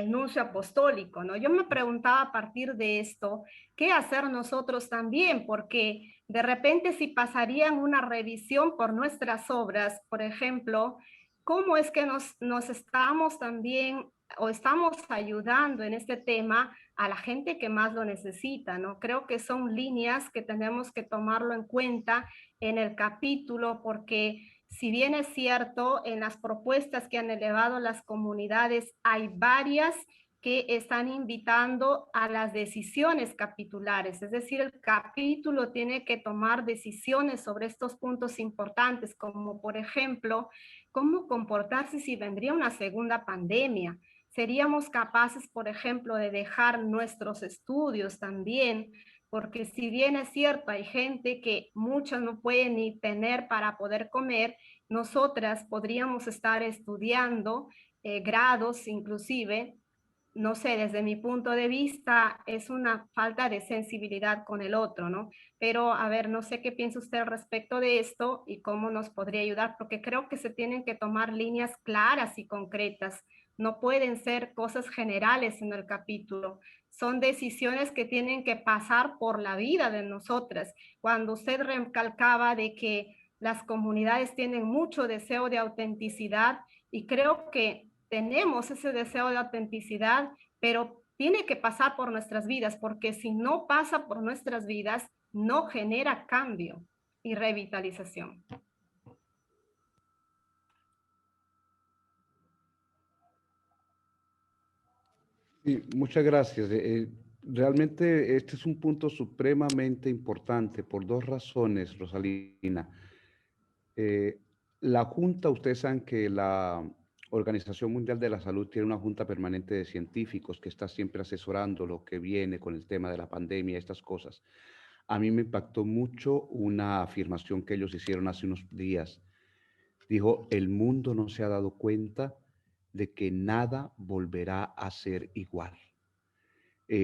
nuncio apostólico, ¿no? Yo me preguntaba a partir de esto, ¿qué hacer nosotros también? Porque de repente si pasarían una revisión por nuestras obras, por ejemplo, ¿cómo es que nos estamos también o estamos ayudando en este tema a la gente que más lo necesita, ¿no? Creo que son líneas que tenemos que tomarlo en cuenta en el capítulo, porque si bien es cierto, en las propuestas que han elevado las comunidades hay varias que están invitando a las decisiones capitulares, es decir, el capítulo tiene que tomar decisiones sobre estos puntos importantes, como por ejemplo, cómo comportarse si vendría una segunda pandemia. ¿Seríamos capaces, por ejemplo, de dejar nuestros estudios también? Porque si bien es cierto, hay gente que muchos no pueden ni tener para poder comer, nosotras podríamos estar estudiando grados inclusive, no sé, desde mi punto de vista es una falta de sensibilidad con el otro, ¿no? Pero a ver, no sé qué piensa usted al respecto de esto y cómo nos podría ayudar, porque creo que se tienen que tomar líneas claras y concretas. No pueden ser cosas generales en el capítulo. Son decisiones que tienen que pasar por la vida de nosotras. Cuando usted recalcaba de que las comunidades tienen mucho deseo de autenticidad y creo que tenemos ese deseo de autenticidad, pero tiene que pasar por nuestras vidas, porque si no pasa por nuestras vidas, no genera cambio y revitalización. Sí, muchas gracias. Realmente este es un punto supremamente importante por dos razones, Rosalina. La Junta, ustedes saben que la Organización Mundial de la Salud tiene una junta permanente de científicos que está siempre asesorando lo que viene con el tema de la pandemia, estas cosas. A mí me impactó mucho una afirmación que ellos hicieron hace unos días. Dijo, el mundo no se ha dado cuenta de que nada volverá a ser igual.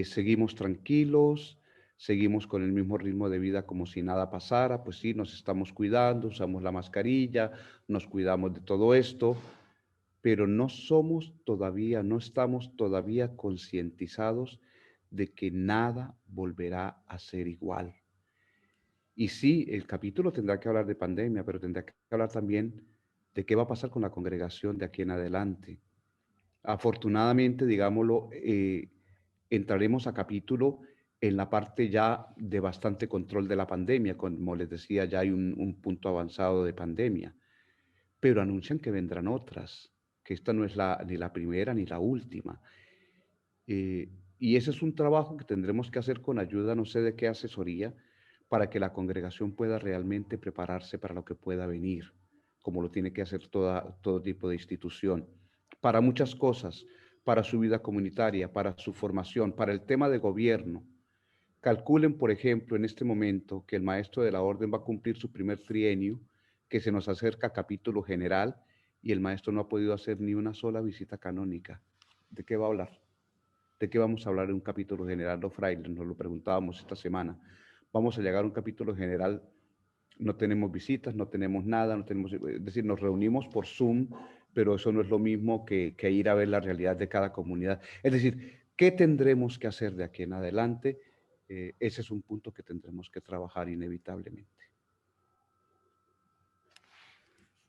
Seguimos tranquilos, seguimos con el mismo ritmo de vida como si nada pasara, pues sí, nos estamos cuidando, usamos la mascarilla, nos cuidamos de todo esto, pero no estamos todavía concientizados de que nada volverá a ser igual. Y sí, el capítulo tendrá que hablar de pandemia, pero tendrá que hablar también de qué va a pasar con la congregación de aquí en adelante. Afortunadamente, digámoslo, entraremos a capítulo en la parte ya de bastante control de la pandemia. Como les decía, ya hay un punto avanzado de pandemia, pero anuncian que vendrán otras, que esta no es ni la primera ni la última. Y ese es un trabajo que tendremos que hacer con ayuda, no sé de qué asesoría, para que la congregación pueda realmente prepararse para lo que pueda venir, como lo tiene que hacer todo tipo de institución, para muchas cosas, para su vida comunitaria, para su formación, para el tema de gobierno. Calculen, por ejemplo, en este momento que el maestro de la orden va a cumplir su primer trienio, que se nos acerca a capítulo general, y el maestro no ha podido hacer ni una sola visita canónica. ¿De qué va a hablar? ¿De qué vamos a hablar en un capítulo general, los frailes? Nos lo preguntábamos esta semana. Vamos a llegar a un capítulo general, no tenemos visitas, no tenemos nada, es decir, nos reunimos por Zoom, pero eso no es lo mismo que ir a ver la realidad de cada comunidad. Es decir, ¿qué tendremos que hacer de aquí en adelante? Ese es un punto que tendremos que trabajar inevitablemente.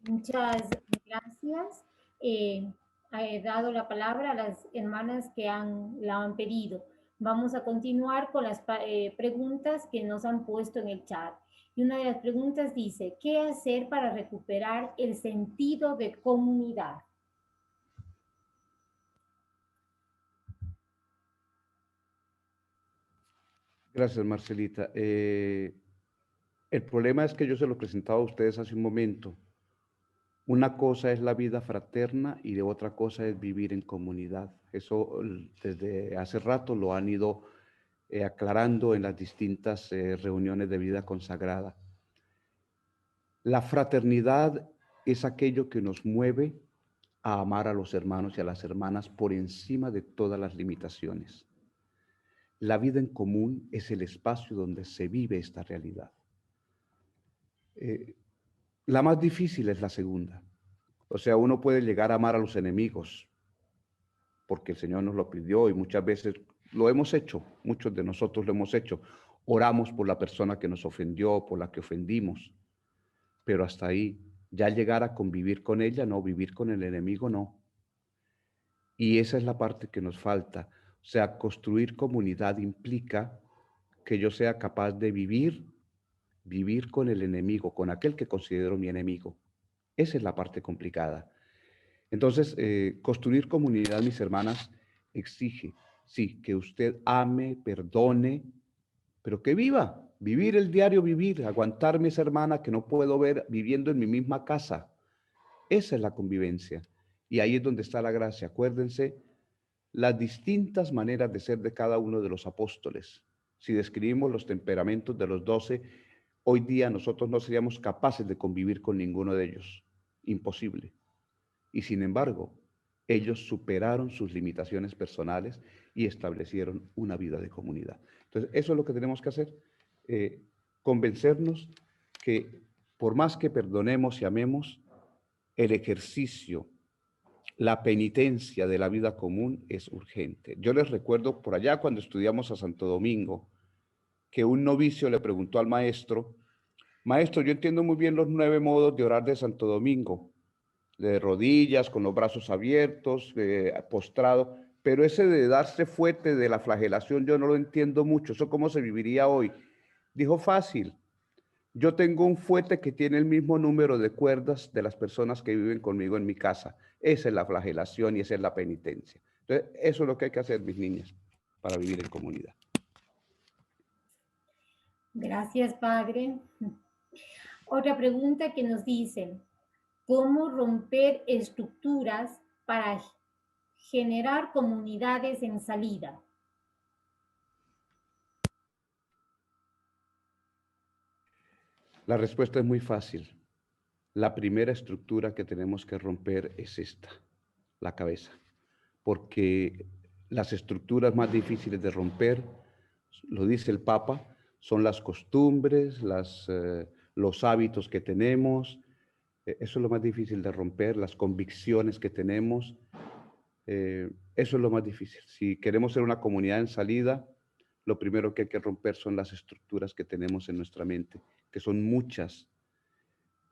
Muchas gracias. He dado la palabra a las hermanas que la han pedido. Vamos a continuar con las preguntas que nos han puesto en el chat. Y una de las preguntas dice, ¿qué hacer para recuperar el sentido de comunidad? Gracias, Marcelita. El problema es que yo se lo presentaba a ustedes hace un momento. Una cosa es la vida fraterna y de otra cosa es vivir en comunidad. Eso desde hace rato lo han ido aclarando en las distintas reuniones de vida consagrada. La fraternidad es aquello que nos mueve a amar a los hermanos y a las hermanas por encima de todas las limitaciones. La vida en común es el espacio donde se vive esta realidad. La más difícil es la segunda. O sea, uno puede llegar a amar a los enemigos porque el Señor nos lo pidió y muchas veces lo hemos hecho, muchos de nosotros lo hemos hecho. Oramos por la persona que nos ofendió, por la que ofendimos, pero hasta ahí. Ya llegar a convivir con ella, no, vivir con el enemigo, no. Y esa es la parte que nos falta. O sea, construir comunidad implica que yo sea capaz de vivir con el enemigo, con aquel que considero mi enemigo. Esa es la parte complicada. Entonces, construir comunidad, mis hermanas, exige, sí, que usted ame, perdone, pero que viva, vivir el diario vivir, aguantarme esa hermana que no puedo ver viviendo en mi misma casa. Esa es la convivencia. Y ahí es donde está la gracia. Acuérdense las distintas maneras de ser de cada uno de los apóstoles. Si describimos los temperamentos de los 12, hoy día nosotros no seríamos capaces de convivir con ninguno de ellos. Imposible. Y sin embargo, ellos superaron sus limitaciones personales y establecieron una vida de comunidad. Entonces, eso es lo que tenemos que hacer. Convencernos que por más que perdonemos y amemos, el ejercicio, la penitencia de la vida común es urgente. Yo les recuerdo por allá cuando estudiamos a Santo Domingo, que un novicio le preguntó al maestro, maestro, yo entiendo muy bien los 9 modos de orar de Santo Domingo, de rodillas, con los brazos abiertos, postrado, pero ese de darse fuerte de la flagelación yo no lo entiendo mucho, ¿eso cómo se viviría hoy? Dijo, fácil, yo tengo un fuete que tiene el mismo número de cuerdas de las personas que viven conmigo en mi casa. Esa es la flagelación y esa es la penitencia. Entonces, eso es lo que hay que hacer, mis niñas, para vivir en comunidad. Gracias, Padre. Otra pregunta que nos dice, ¿cómo romper estructuras para generar comunidades en salida? La respuesta es muy fácil. La primera estructura que tenemos que romper es esta, la cabeza, porque las estructuras más difíciles de romper, lo dice el Papa, son las costumbres, los hábitos que tenemos. Eso es lo más difícil de romper, las convicciones que tenemos. Eso es lo más difícil. Si queremos ser una comunidad en salida, lo primero que hay que romper son las estructuras que tenemos en nuestra mente, que son muchas.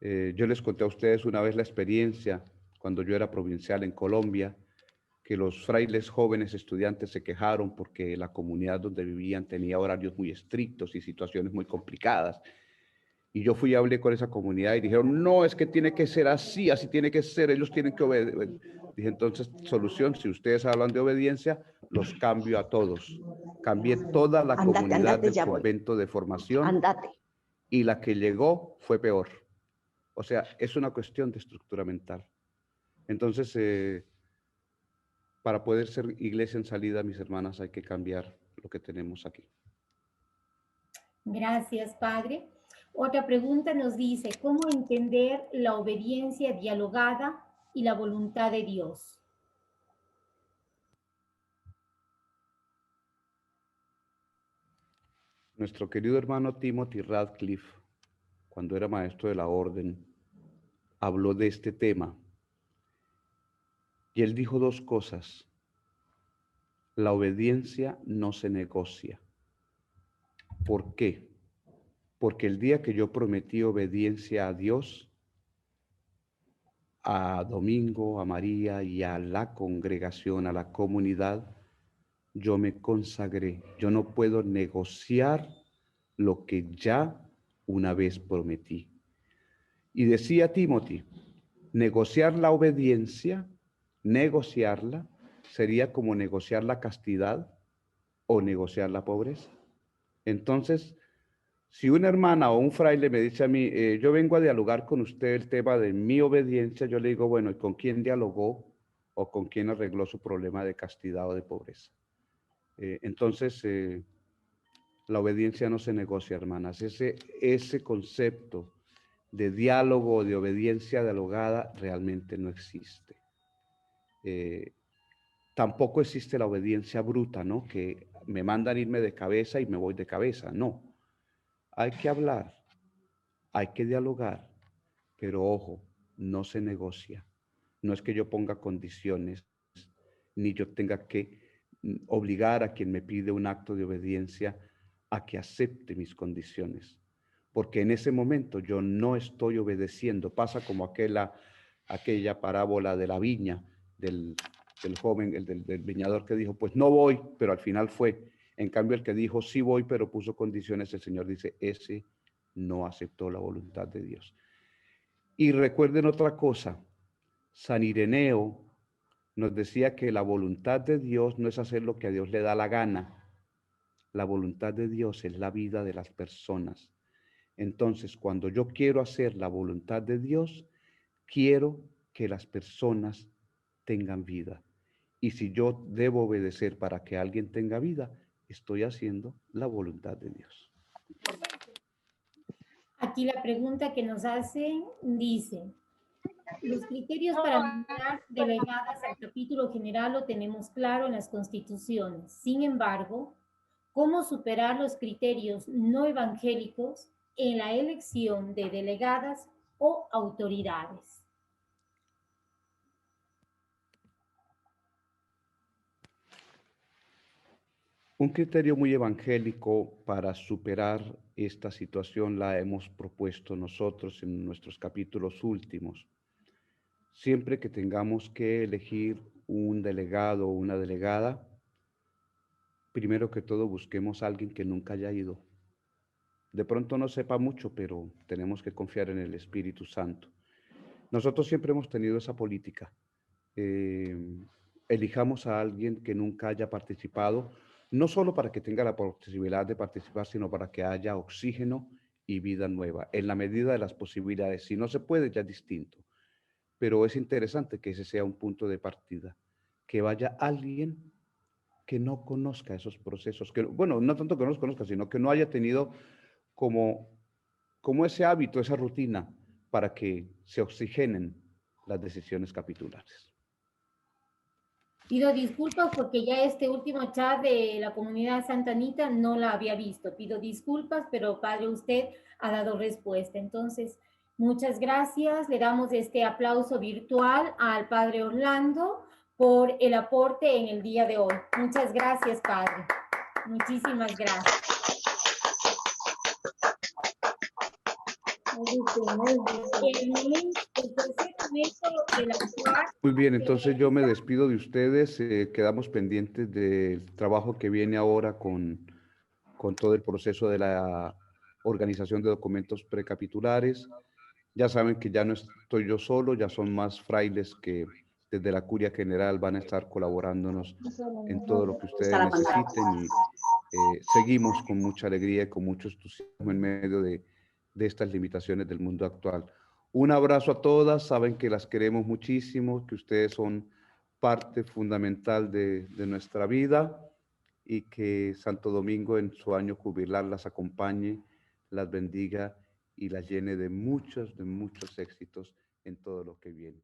Yo les conté a ustedes una vez la experiencia cuando yo era provincial en Colombia, que los frailes jóvenes estudiantes se quejaron porque la comunidad donde vivían tenía horarios muy estrictos y situaciones muy complicadas. Y yo fui y hablé con esa comunidad y dijeron, no, es que tiene que ser así, así tiene que ser, ellos tienen que obedecer. Dije, entonces, solución, si ustedes hablan de obediencia, los cambio a todos. Cambié toda la comunidad del convento de formación y la que llegó fue peor. O sea, es una cuestión de estructura mental. Entonces, para poder ser iglesia en salida, mis hermanas, hay que cambiar lo que tenemos aquí. Gracias, Padre. Otra pregunta nos dice, ¿cómo entender la obediencia dialogada y la voluntad de Dios? Nuestro querido hermano Timothy Radcliffe, cuando era maestro de la orden, habló de este tema. Y él dijo dos cosas. La obediencia no se negocia. ¿Por qué? Porque el día que yo prometí obediencia a Dios, a Domingo, a María y a la congregación, a la comunidad, yo me consagré. Yo no puedo negociar lo que ya una vez prometí. Y decía Timothy, negociar la obediencia, negociarla, sería como negociar la castidad o negociar la pobreza. Entonces, si una hermana o un fraile me dice a mí, yo vengo a dialogar con usted el tema de mi obediencia, yo le digo, bueno, ¿y con quién dialogó o con quién arregló su problema de castidad o de pobreza? Entonces, la obediencia no se negocia, hermanas. Ese concepto de diálogo o de obediencia dialogada realmente no existe. Tampoco existe la obediencia bruta, ¿no? Que me mandan irme de cabeza y me voy de cabeza. No. Hay que hablar, hay que dialogar, pero ojo, no se negocia. No es que yo ponga condiciones, ni yo tenga que obligar a quien me pide un acto de obediencia a que acepte mis condiciones. Porque en ese momento yo no estoy obedeciendo. Pasa como aquella parábola de la viña, del joven, del viñador que dijo, pues no voy, pero al final fue. En cambio, el que dijo, sí voy, pero puso condiciones, el Señor dice, ese no aceptó la voluntad de Dios. Y recuerden otra cosa, San Ireneo nos decía que la voluntad de Dios no es hacer lo que a Dios le da la gana. La voluntad de Dios es la vida de las personas. Entonces, cuando yo quiero hacer la voluntad de Dios, quiero que las personas tengan vida. Y si yo debo obedecer para que alguien tenga vida, estoy haciendo la voluntad de Dios. Aquí la pregunta que nos hacen dice, los criterios para nombrar delegadas al capítulo general lo tenemos claro en las constituciones. Sin embargo, ¿cómo superar los criterios no evangélicos en la elección de delegadas o autoridades? Un criterio muy evangélico para superar esta situación la hemos propuesto nosotros en nuestros capítulos últimos. Siempre que tengamos que elegir un delegado o una delegada, primero que todo busquemos a alguien que nunca haya ido. De pronto no sepa mucho, pero tenemos que confiar en el Espíritu Santo. Nosotros siempre hemos tenido esa política. Elijamos a alguien que nunca haya participado, no solo para que tenga la posibilidad de participar, sino para que haya oxígeno y vida nueva, en la medida de las posibilidades. Si no se puede, ya es distinto. pero es interesante que ese sea un punto de partida, que vaya alguien que no conozca esos procesos, que, bueno, no tanto que no los conozca, sino que no haya tenido como ese hábito, esa rutina, para que se oxigenen las decisiones capitulares. Pido disculpas porque ya este último chat de la comunidad Santa Anita no la había visto. Pido disculpas, pero padre, usted ha dado respuesta. Entonces, muchas gracias. Le damos este aplauso virtual al padre Orlando por el aporte en el día de hoy. Muchas gracias, padre. Muchísimas gracias. Muy bien, entonces yo me despido de ustedes. Quedamos pendientes del trabajo que viene ahora con todo el proceso de la organización de documentos precapitulares. Ya saben que ya no estoy yo solo, ya son más frailes que desde la Curia General van a estar colaborándonos en todo lo que ustedes necesiten y seguimos con mucha alegría y con mucho entusiasmo en medio de estas limitaciones del mundo actual. Un abrazo a todas, saben que las queremos muchísimo, que ustedes son parte fundamental de nuestra vida y que Santo Domingo en su año jubilar las acompañe, las bendiga y las llene de muchos éxitos en todo lo que viene.